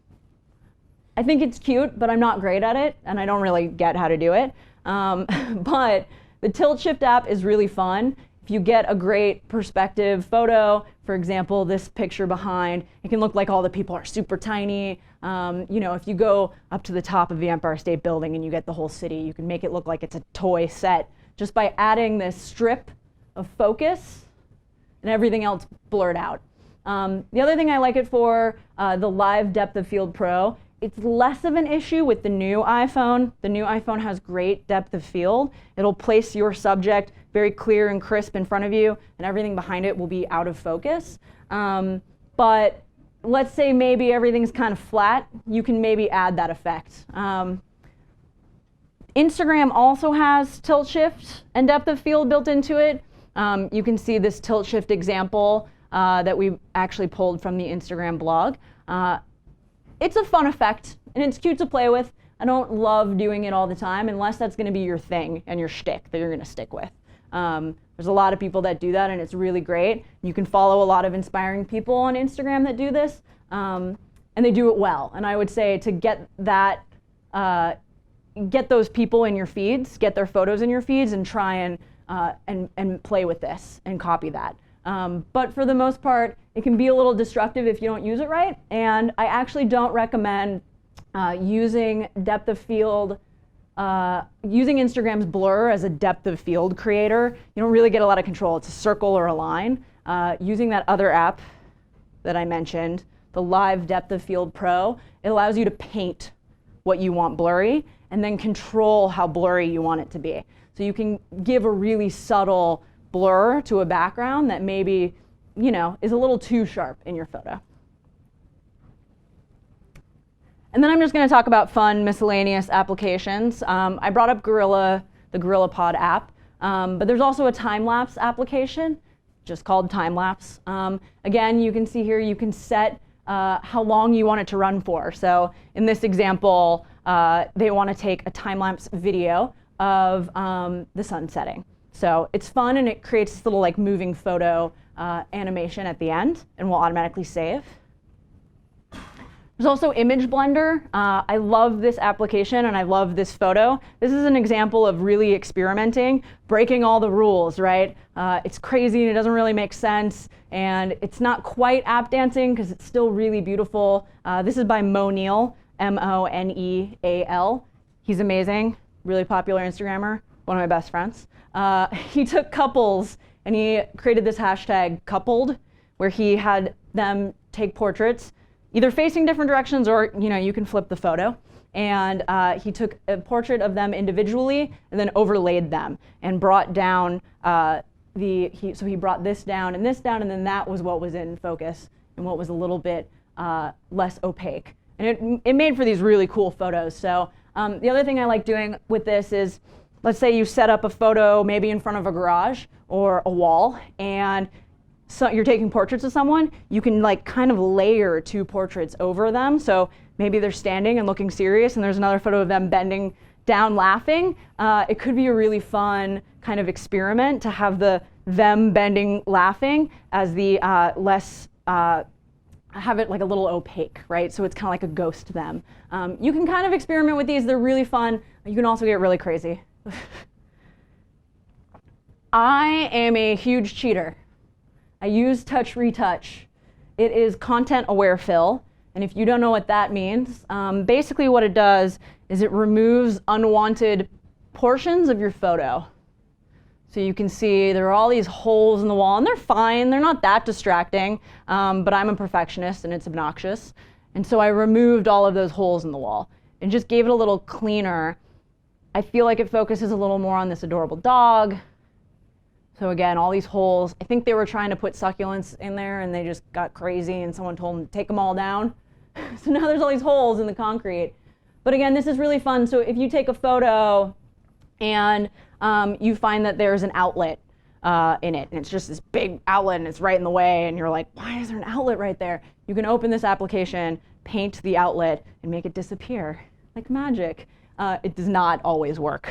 I think it's cute, but I'm not great at it, and I don't really get how to do it. But the tilt shift app is really fun. if you get a great perspective photo, for example, this picture behind, it can look like all the people are super tiny. You know, if you go up to the top of the Empire State Building and you get the whole city, you can make it look like it's a toy set just by adding this strip of focus and everything else blurred out. The other thing I like it for, the Live Depth of Field Pro, it's less of an issue with the new iPhone. The new iPhone has great depth of field. It'll place your subject very clear and crisp in front of you, and everything behind it will be out of focus. But let's say maybe everything's kind of flat, you can maybe add that effect. Instagram also has tilt shift and depth of field built into it. You can see this tilt shift example that we actually pulled from the Instagram blog. It's a fun effect, and it's cute to play with. I don't love doing it all the time unless that's going to be your thing and your shtick that you're going to stick with. There's a lot of people that do that, and it's really great. You can follow a lot of inspiring people on Instagram that do this, and they do it well. And I would say to get that, get those people in your feeds, get their photos in your feeds, and try and play with this and copy that. But for the most part, it can be a little destructive if you don't use it right. And I actually don't recommend using depth of field, using Instagram's blur as a depth of field creator. You don't really get a lot of control. It's a circle or a line. Using that other app that I mentioned, the Live Depth of Field Pro, it allows you to paint what you want blurry and then control how blurry you want it to be. So you can give a really subtle blur to a background that maybe, you know, is a little too sharp in your photo. And then I'm just going to talk about fun miscellaneous applications. I brought up the GorillaPod app, but there's also a time-lapse application just called time-lapse. Again, you can see here you can set how long you want it to run for. So in this example, they want to take a time-lapse video of the sun setting. So it's fun, and it creates this little like moving photo animation at the end, and will automatically save. There's also Image Blender. I love this application, and I love this photo. This is an example of really experimenting, breaking all the rules, right? It's crazy, and it doesn't really make sense, and it's not quite app dancing because it's still really beautiful. This is by Moneal, M-O-N-E-A-L. He's amazing, really popular Instagrammer, one of my best friends. He took couples, and he created this hashtag coupled, where he had them take portraits, either facing different directions or, you know, you can flip the photo. And he took a portrait of them individually and then overlaid them and brought down so he brought this down, and then that was what was in focus and what was a little bit less opaque. And it made for these really cool photos. So the other thing I like doing with this is, let's say you set up a photo maybe in front of a garage or a wall, and so you're taking portraits of someone, you can like kind of layer two portraits over them. So maybe they're standing and looking serious, and there's another photo of them bending down laughing. It could be a really fun kind of experiment to have them bending laughing as the have it like a little opaque, right? So it's kind of like a ghost them. You can kind of experiment with these. They're really fun. You can also get really crazy. I am a huge cheater. I use touch retouch. It is content aware fill, and if you don't know what that means, basically what it does is it removes unwanted portions of your photo. So you can see there are all these holes in the wall, and they're fine, they're not that distracting, but I'm a perfectionist and it's obnoxious. And so I removed all of those holes in the wall and just gave it a little cleaner. I feel like it focuses a little more on this adorable dog. So again, all these holes. I think they were trying to put succulents in there, and they just got crazy, and someone told them to take them all down. So now there's all these holes in the concrete. But again, this is really fun. So if you take a photo and you find that there's an outlet in it, and it's just this big outlet, and it's right in the way, and you're like, why is there an outlet right there? You can open this application, paint the outlet, and make it disappear like magic. It does not always work.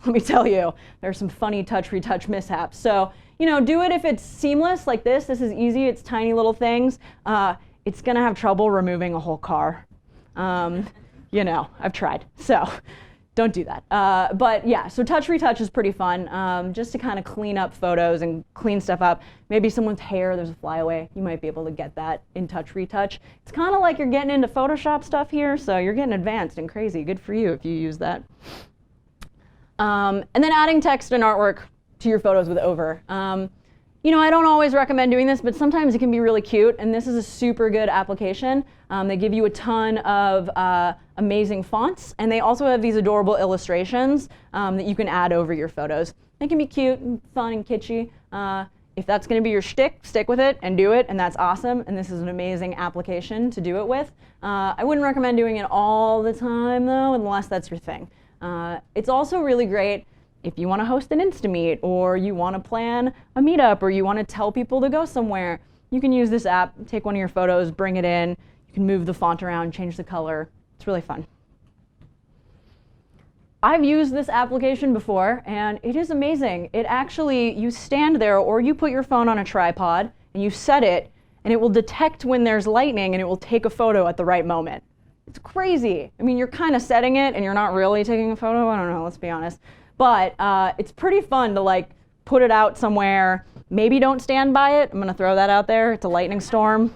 Let me tell you, there's some funny touch retouch mishaps. So, you know, do it if it's seamless like this. This is easy, it's tiny little things. It's gonna have trouble removing a whole car. You know, I've tried. So don't do that. But yeah, so touch retouch is pretty fun, just to kind of clean up photos and clean stuff up. Maybe someone's hair, there's a flyaway, you might be able to get that in touch retouch. It's kind of like you're getting into Photoshop stuff here, so you're getting advanced and crazy. Good for you if you use that. And then adding text and artwork to your photos with Over. You know, I don't always recommend doing this, but sometimes it can be really cute, and this is a super good application. They give you a ton of amazing fonts, and they also have these adorable illustrations that you can add over your photos. They can be cute and fun and kitschy. If that's going to be your shtick, stick with it and do it, and that's awesome, and this is an amazing application to do it with. I wouldn't recommend doing it all the time, though, unless that's your thing. It's also really great if you want to host an Instameet, or you want to plan a meetup, or you want to tell people to go somewhere. You can use this app, take one of your photos, bring it in. You can move the font around, change the color. It's really fun. I've used this application before, and it is amazing. It actually, you stand there, or you put your phone on a tripod, and you set it, and it will detect when there's lightning, and it will take a photo at the right moment. It's crazy. I mean, you're kind of setting it, and you're not really taking a photo. I don't know, let's be honest. But it's pretty fun to like put it out somewhere. Maybe don't stand by it. I'm gonna throw that out there. It's a lightning storm.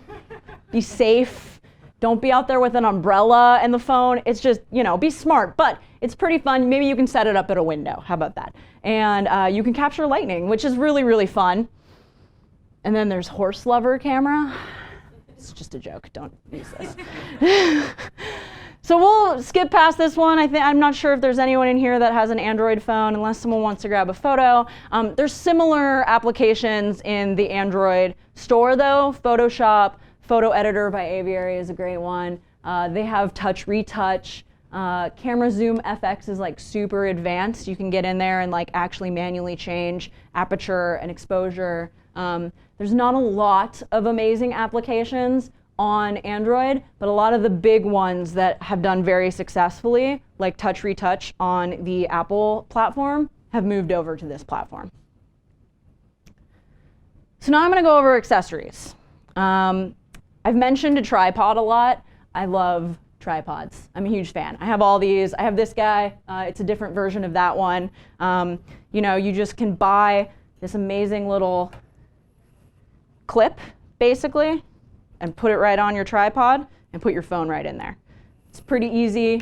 Be safe. Don't be out there with an umbrella and the phone. It's just, you know, be smart. But it's pretty fun. Maybe you can set it up at a window. How about that? And you can capture lightning, which is really, really fun. And then there's horse lover camera. It's just a joke. Don't use this. So we'll skip past this one. I'm not sure if there's anyone in here that has an Android phone, unless someone wants to grab a photo. There's similar applications in the Android store, though. Photoshop, Photo Editor by Aviary is a great one. They have touch retouch. Camera Zoom FX is like super advanced. You can get in there and like actually manually change aperture and exposure. There's not a lot of amazing applications on Android, but a lot of the big ones that have done very successfully, like touch retouch on the Apple platform, have moved over to this platform. So now I'm going to go over accessories. I've mentioned a tripod a lot. I love tripods. I'm a huge fan. I have all these. I have this guy. It's a different version of that one. You know, you just can buy this amazing little clip, basically, and put it right on your tripod and put your phone right in there. It's pretty easy.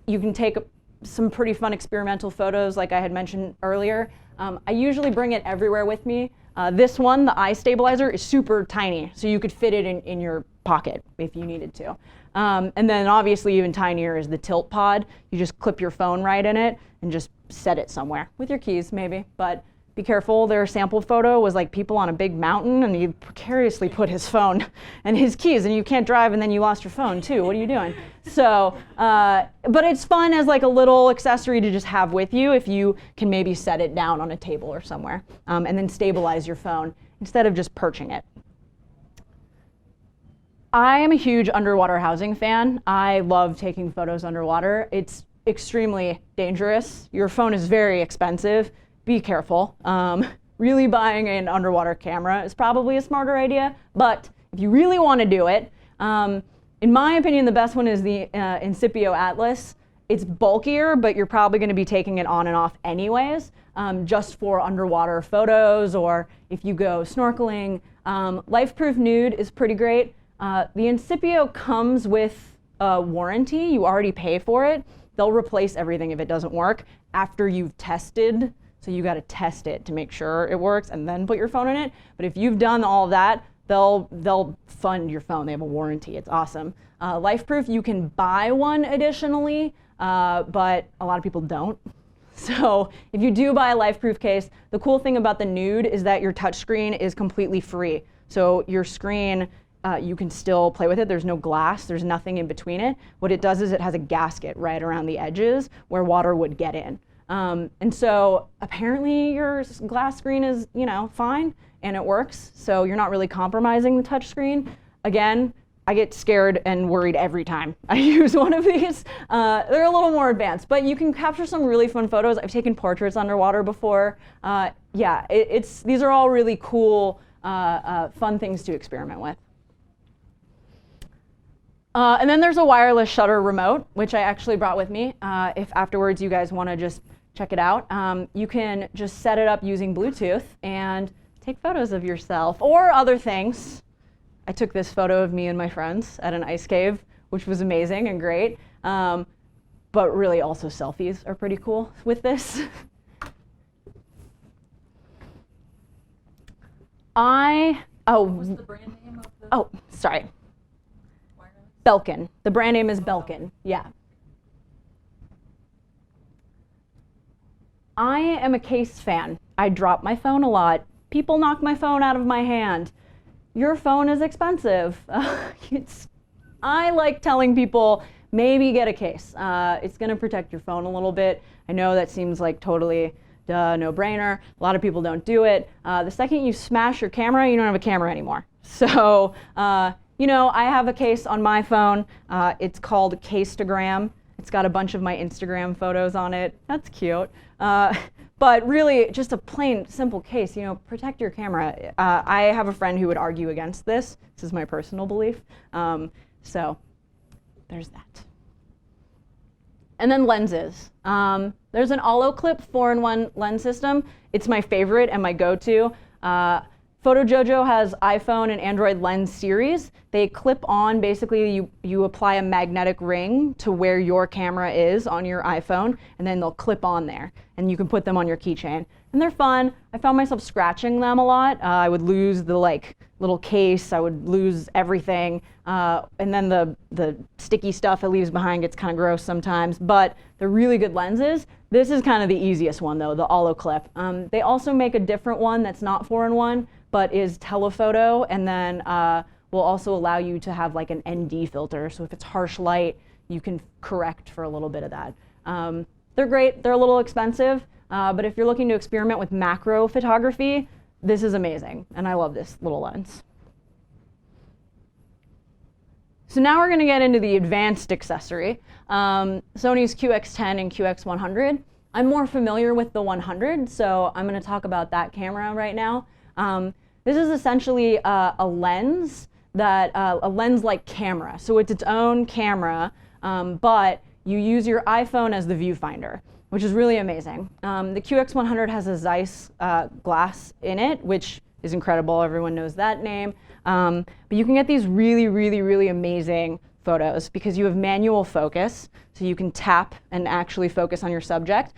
You can take some pretty fun experimental photos like I had mentioned earlier. I usually bring it everywhere with me. This one, the eye stabilizer, is super tiny, so you could fit it in your pocket if you needed to. And then obviously even tinier is the tilt pod. You just clip your phone right in it and just set it somewhere with your keys maybe, but be careful. Their sample photo was like people on a big mountain, and he precariously put his phone and his keys, and you can't drive, and then you lost your phone too. What are you doing? So, but it's fun as like a little accessory to just have with you if you can maybe set it down on a table or somewhere, and then stabilize your phone instead of just perching it. I am a huge underwater housing fan. I love taking photos underwater. It's extremely dangerous. Your phone is very expensive. Be careful. Really buying an underwater camera is probably a smarter idea, but if you really want to do it, in my opinion, the best one is the Incipio Atlas. It's bulkier, but you're probably going to be taking it on and off anyways, just for underwater photos, or if you go snorkeling. Life-proof nude is pretty great. The Incipio comes with a warranty. You already pay for it. They'll replace everything if it doesn't work after you've tested. So you got to test it to make sure it works and then put your phone in it. But if you've done all of that, they'll fund your phone. They have a warranty. It's awesome. Life-proof, you can buy one additionally, but a lot of people don't. So if you do buy a life-proof case, the cool thing about the Nude is that your touchscreen is completely free. So your screen, you can still play with it. There's no glass. There's nothing in between it. What it does is it has a gasket right around the edges where water would get in. And so apparently your glass screen is, you know, fine and it works. So you're not really compromising the touch screen. Again, I get scared and worried every time I use one of these. They're a little more advanced, but you can capture some really fun photos. I've taken portraits underwater before. Yeah, these are all really cool, fun things to experiment with. And then there's a wireless shutter remote, which I actually brought with me. If afterwards you guys want to just check it out, you can just set it up using Bluetooth and take photos of yourself or other things. I took this photo of me and my friends at an ice cave, which was amazing and great. But really also selfies are pretty cool with this. What's the brand name of the? Oh, sorry. Belkin. The brand name is Belkin. Yeah. I am a case fan. I drop my phone a lot. People knock my phone out of my hand. Your phone is expensive. I like telling people, maybe get a case. It's going to protect your phone a little bit. I know that seems like totally no-brainer. A lot of people don't do it. The second you smash your camera, you don't have a camera anymore. So, you know, I have a case on my phone. It's called Caseagram. It's got a bunch of my Instagram photos on it. That's cute. But really, just a plain, simple case, you know, protect your camera. I have a friend who would argue against this. This is my personal belief. So there's that. And then lenses. There's an Olloclip 4-in-1 lens system. It's my favorite and my go-to. PhotoJojo has iPhone and Android lens series. They clip on, basically you apply a magnetic ring to where your camera is on your iPhone, and then they'll clip on there. And you can put them on your keychain. And they're fun. I found myself scratching them a lot. I would lose the little case, I would lose everything. And then the sticky stuff it leaves behind gets kind of gross sometimes, but they're really good lenses. This is kind of the easiest one though, the Olloclip. They also make a different one that's not 4-in-1, but is telephoto, and then will also allow you to have like an ND filter. So if it's harsh light, you can correct for a little bit of that. They're great, they're a little expensive, but if you're looking to experiment with macro photography, this is amazing, and I love this little lens. So now we're going to get into the advanced accessory. Sony's QX10 and QX100. I'm more familiar with the 100, so I'm going to talk about that camera right now. This is essentially a lens that a lens-like camera. So it's its own camera, but you use your iPhone as the viewfinder, which is really amazing. The QX100 has a Zeiss glass in it, which is incredible. Everyone knows that name. But you can get these really, really, really amazing photos because you have manual focus, so you can tap and actually focus on your subject.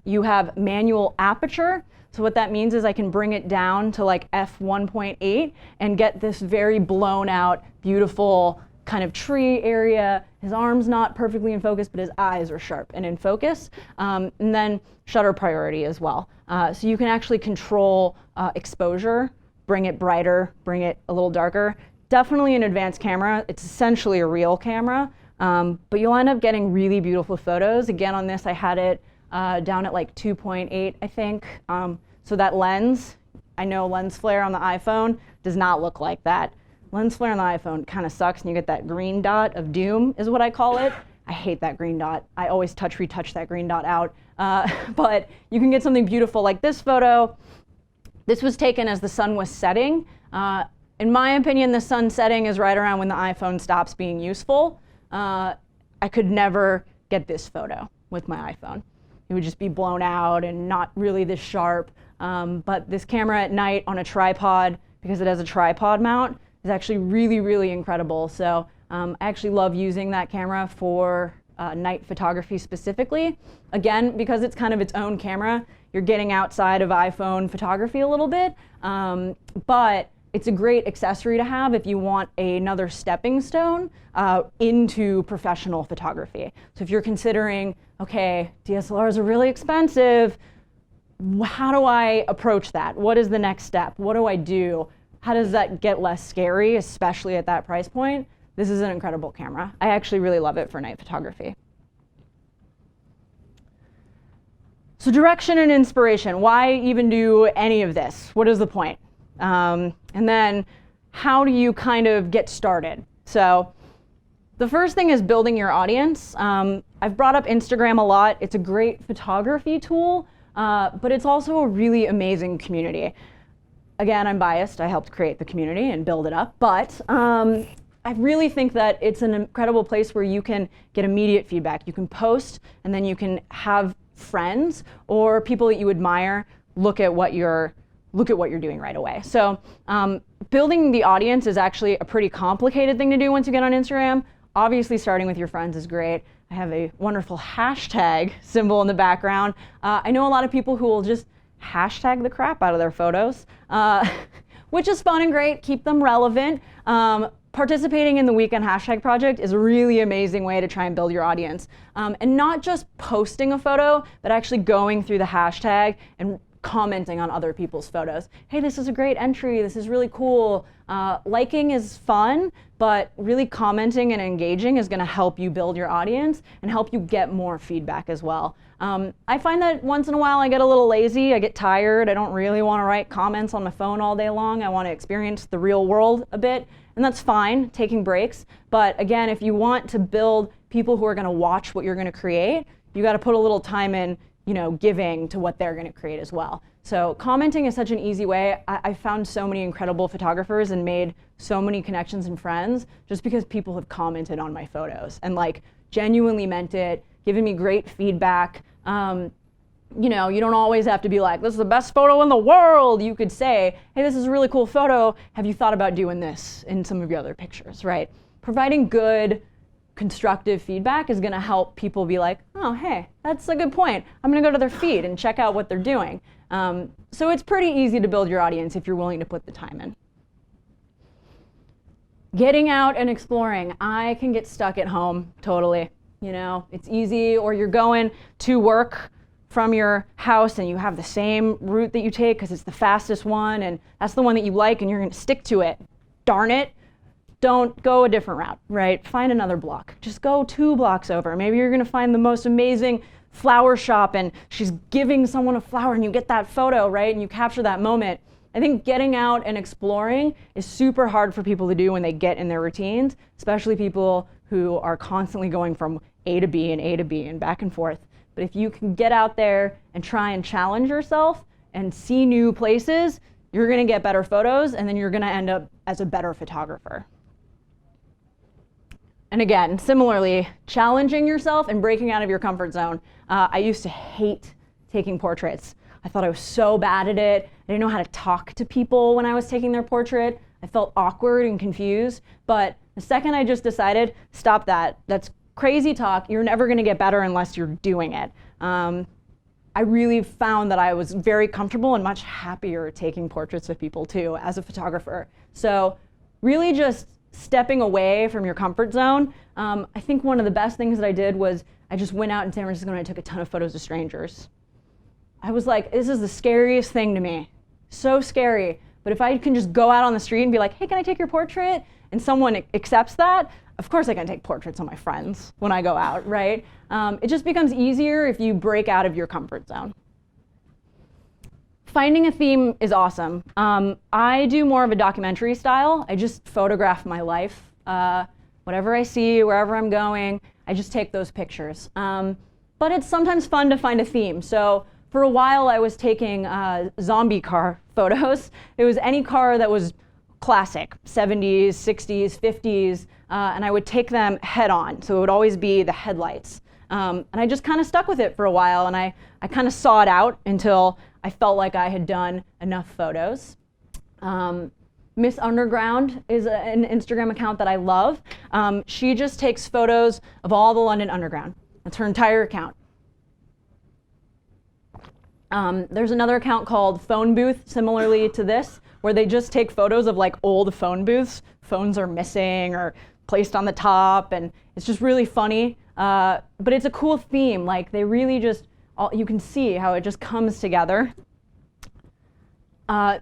You have manual aperture. So what that means is I can bring it down to like f1.8 and get this very blown out, beautiful kind of tree area. His arm's not perfectly in focus, but his eyes are sharp and in focus. And then shutter priority as well. So you can actually control exposure, bring it brighter, bring it a little darker. Definitely an advanced camera. It's essentially a real camera, but you'll end up getting really beautiful photos. Again, on this, I had it down at like 2.8, I think. So that lens, I know lens flare on the iPhone does not look like that. Lens flare on the iPhone kind of sucks, and you get that green dot of doom, is what I call it. I hate that green dot. I always retouch that green dot out. But you can get something beautiful like this photo. This was taken as the sun was setting. In my opinion, the sun setting is right around when the iPhone stops being useful. I could never get this photo with my iPhone. It would just be blown out and not really this sharp. But this camera at night on a tripod, because it has a tripod mount, is actually really, really incredible. So I actually love using that camera for night photography specifically. Again, because it's kind of its own camera, you're getting outside of iPhone photography a little bit, but it's a great accessory to have if you want another stepping stone into professional photography. So if you're considering, okay, DSLRs are really expensive, how do I approach that? What is the next step? What do I do? How does that get less scary, especially at that price point? This is an incredible camera. I actually really love it for night photography. So direction and inspiration. Why even do any of this? What is the point? And then how do you kind of get started? So the first thing is building your audience. I've brought up Instagram a lot. It's a great photography tool, but it's also a really amazing community. Again, I'm biased. I helped create the community and build it up, but I really think that it's an incredible place where you can get immediate feedback. You can post, and then you can have friends or people that you admire look at what you're doing right away. So building the audience is actually a pretty complicated thing to do once you get on Instagram. Obviously, starting with your friends is great. I have a wonderful hashtag symbol in the background. I know a lot of people who will just hashtag the crap out of their photos, which is fun and great. Keep them relevant. Participating in the Weekend Hashtag Project is a really amazing way to try and build your audience. And not just posting a photo, but actually going through the hashtag and commenting on other people's photos. Hey, this is a great entry. This is really cool. Liking is fun, but really commenting and engaging is going to help you build your audience and help you get more feedback as well. I find that once in a while I get a little lazy. I get tired. I don't really want to write comments on my phone all day long. I want to experience the real world a bit, and that's fine, taking breaks. But again, if you want to build people who are going to watch what you're going to create, you got to put a little time in, giving to what they're going to create as well. So commenting is such an easy way. I found so many incredible photographers and made so many connections and friends just because people have commented on my photos and genuinely meant it, given me great feedback. You don't always have to be like, this is the best photo in the world. You could say, hey, this is a really cool photo. Have you thought about doing this in some of your other pictures, right? Providing good, constructive feedback is going to help people be like, oh, hey, that's a good point. I'm going to go to their feed and check out what they're doing. So it's pretty easy to build your audience if you're willing to put the time in. Getting out and exploring. I can get stuck at home, totally. It's easy, or you're going to work from your house and you have the same route that you take because it's the fastest one and that's the one that you like and you're going to stick to it. Darn it. Don't go a different route, right? Find another block. Just go 2 blocks over. Maybe you're going to find the most amazing flower shop and she's giving someone a flower and you get that photo, right? And you capture that moment. I think getting out and exploring is super hard for people to do when they get in their routines, especially people who are constantly going from A to B and A to B and back and forth. But if you can get out there and try and challenge yourself and see new places, you're going to get better photos and then you're going to end up as a better photographer. And again, similarly, challenging yourself and breaking out of your comfort zone. I used to hate taking portraits. I thought I was so bad at it. I didn't know how to talk to people when I was taking their portrait. I felt awkward and confused. But the second I just decided, stop that. That's crazy talk. You're never going to get better unless you're doing it. I really found that I was very comfortable and much happier taking portraits of people too as a photographer. So really just stepping away from your comfort zone. I think one of the best things that I did was I just went out in San Francisco and I took a ton of photos of strangers. I was like, this is the scariest thing to me. So scary. But if I can just go out on the street and be like, hey, can I take your portrait? And someone accepts that, of course I can take portraits of my friends when I go out, right? It just becomes easier if you break out of your comfort zone. Finding a theme is awesome. I do more of a documentary style. I just photograph my life. Whatever I see, wherever I'm going, I just take those pictures. But it's sometimes fun to find a theme. So for a while I was taking zombie car photos. It was any car that was classic, 70s, 60s, 50s, and I would take them head on. So it would always be the headlights. And I just kind of stuck with it for a while, and I kind of saw it out until I felt like I had done enough photos. Miss Underground is an Instagram account that I love. She just takes photos of all the London Underground. That's her entire account. There's another account called Phone Booth, similarly to this, where they just take photos of old phone booths. Phones are missing or placed on the top, and it's just really funny. But it's a cool theme. They really just, you can see how it just comes together.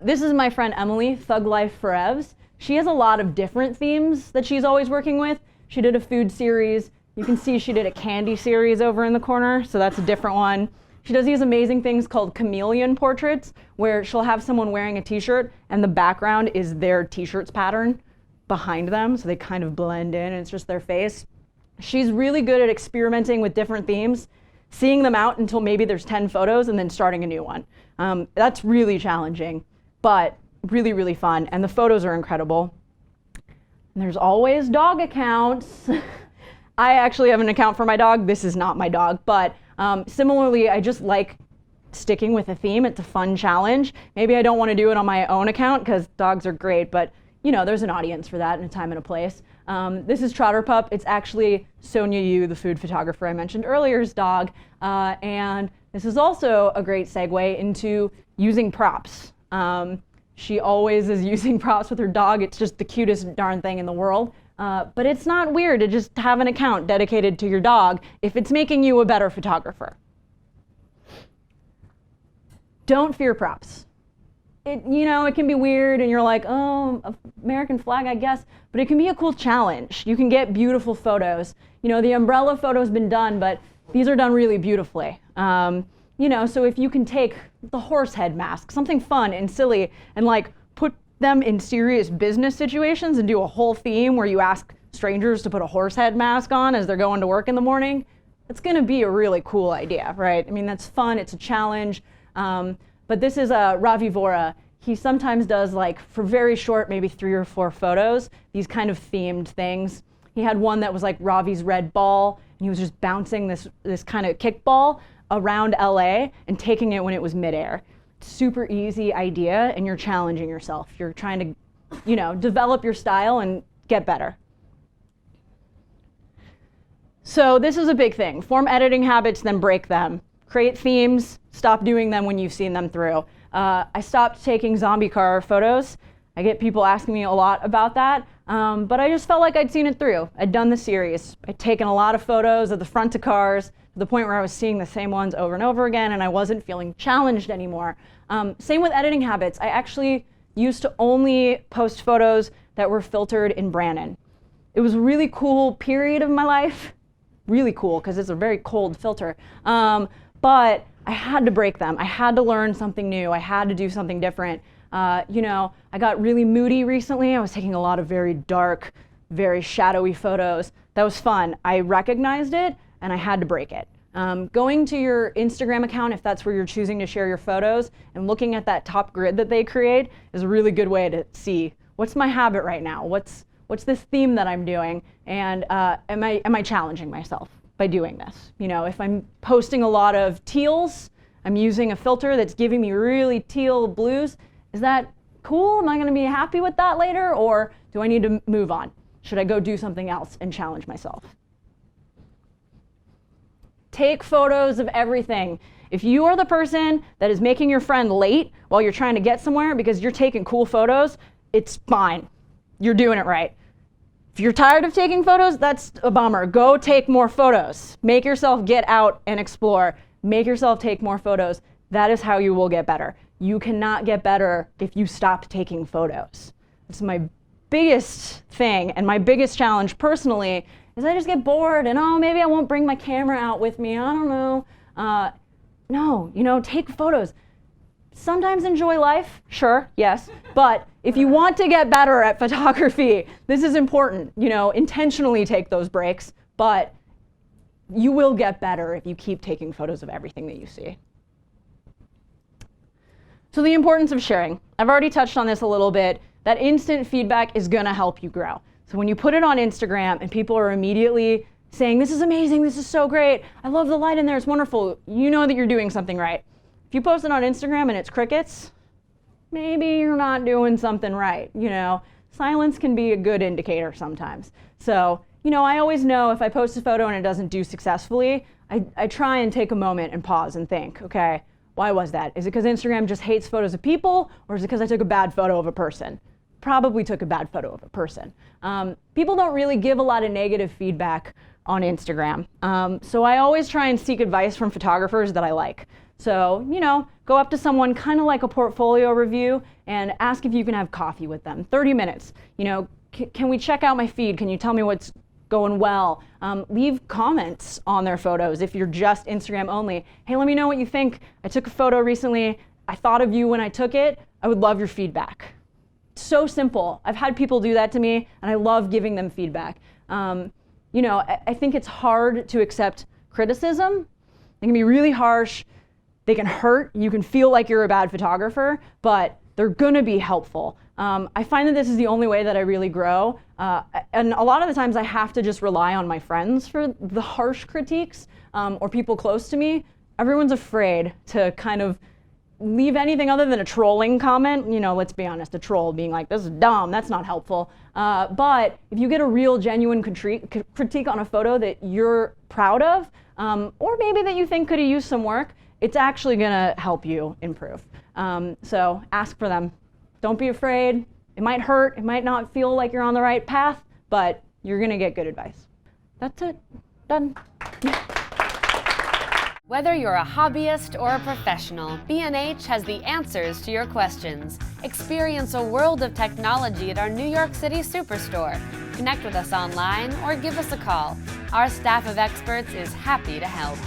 This is my friend Emily, Thug Life Forevs. She has a lot of different themes that she's always working with. She did a food series. You can see she did a candy series over in the corner, so that's a different one. She does these amazing things called chameleon portraits, where she'll have someone wearing a t-shirt and the background is their t-shirt's pattern behind them, so they kind of blend in and it's just their face. She's really good at experimenting with different themes, seeing them out until maybe there's 10 photos and then starting a new one. That's really challenging, but really, really fun, and the photos are incredible. And there's always dog accounts. I actually have an account for my dog. This is not my dog, but similarly, I just like sticking with a theme. It's a fun challenge. Maybe I don't want to do it on my own account because dogs are great, but you know, there's an audience for that and a time and a place. This is Trotter Pup. It's actually Sonia Yu, the food photographer I mentioned earlier's dog. And this is also a great segue into using props. She always is using props with her dog. It's just the cutest darn thing in the world. But it's not weird to just have an account dedicated to your dog if it's making you a better photographer. Don't fear props. You know, it can be weird and you're like, oh, American flag, I guess, but it can be a cool challenge. You can get beautiful photos. You know, the umbrella photo's been done, but these are done really beautifully. You know, so if you can take the horse head mask, something fun and silly, and like put them in serious business situations and do a whole theme where you ask strangers to put a horse head mask on as they're going to work in the morning, it's gonna be a really cool idea, right? I mean, that's fun, it's a challenge. But this is Ravi Vora. He sometimes does, like, for very short, maybe 3 or 4 photos, these kind of themed things. He had one that was like Ravi's red ball, and he was just bouncing this kind of kickball around LA and taking it when it was midair. Super easy idea, and you're challenging yourself. You're trying to, you know, develop your style and get better. So this is a big thing. Form editing habits, then break them. Create themes, stop doing them when you've seen them through. I stopped taking zombie car photos. I get people asking me a lot about that, but I just felt like I'd seen it through. I'd done the series. I'd taken a lot of photos of the front of cars to the point where I was seeing the same ones over and over again, and I wasn't feeling challenged anymore. Same with editing habits. I actually used to only post photos that were filtered in Brandon. It was a really cool period of my life. Really cool, because it's a very cold filter. But I had to break them. I had to learn something new. I had to do something different. You know, I got really moody recently. I was taking a lot of very dark, very shadowy photos. That was fun. I recognized it, and I had to break it. Going to your Instagram account, if that's where you're choosing to share your photos, and looking at that top grid that they create is a really good way to see, what's my habit right now? What's this theme that I'm doing? And am I challenging myself by doing this? You know, if I'm posting a lot of teals, I'm using a filter that's giving me really teal blues. Is that cool? Am I going to be happy with that later? Or do I need to move on? Should I go do something else and challenge myself? Take photos of everything. If you are the person that is making your friend late while you're trying to get somewhere because you're taking cool photos, it's fine. You're doing it right. If you're tired of taking photos, that's a bummer. Go take more photos. Make yourself get out and explore. Make yourself take more photos. That is how you will get better. You cannot get better if you stop taking photos. It's my biggest thing and my biggest challenge personally is I just get bored and, oh, maybe I won't bring my camera out with me. I don't know. No, you know, take photos. Sometimes enjoy life, sure, yes, but if you want to get better at photography, this is important. You know, intentionally take those breaks, but you will get better if you keep taking photos of everything that you see. So the importance of sharing. I've already touched on this a little bit. That instant feedback is gonna help you grow. So when you put it on Instagram and people are immediately saying, this is amazing, this is so great, I love the light in there, it's wonderful, you know that you're doing something right. If you post it on Instagram and it's crickets, maybe you're not doing something right. You know, silence can be a good indicator sometimes. So, you know, I always know if I post a photo and it doesn't do successfully, I try and take a moment and pause and think, okay, why was that? Is it because Instagram just hates photos of people, or is it because I took a bad photo of a person? Probably took a bad photo of a person. People don't really give a lot of negative feedback on Instagram. So I always try and seek advice from photographers that I like. So, you know, go up to someone kind of like a portfolio review and ask if you can have coffee with them. 30 minutes. You know, can we check out my feed? Can you tell me what's going well? Leave comments on their photos if you're just Instagram only. Hey, let me know what you think. I took a photo recently. I thought of you when I took it. I would love your feedback. So simple. I've had people do that to me, and I love giving them feedback. You know, I think it's hard to accept criticism. They can be really harsh. They can hurt. You can feel like you're a bad photographer, but they're gonna be helpful. I find that this is the only way that I really grow. And a lot of the times I have to just rely on my friends for the harsh critiques, or people close to me. Everyone's afraid to kind of leave anything other than a trolling comment. You know, let's be honest, a troll being like, this is dumb, that's not helpful. But if you get a real, genuine critique on a photo that you're proud of, or maybe that you think could have used some work, it's actually gonna help you improve. So ask for them. Don't be afraid. It might hurt, it might not feel like you're on the right path, but you're gonna get good advice. That's it, done. Whether you're a hobbyist or a professional, B&H has the answers to your questions. Experience a world of technology at our New York City Superstore. Connect with us online or give us a call. Our staff of experts is happy to help.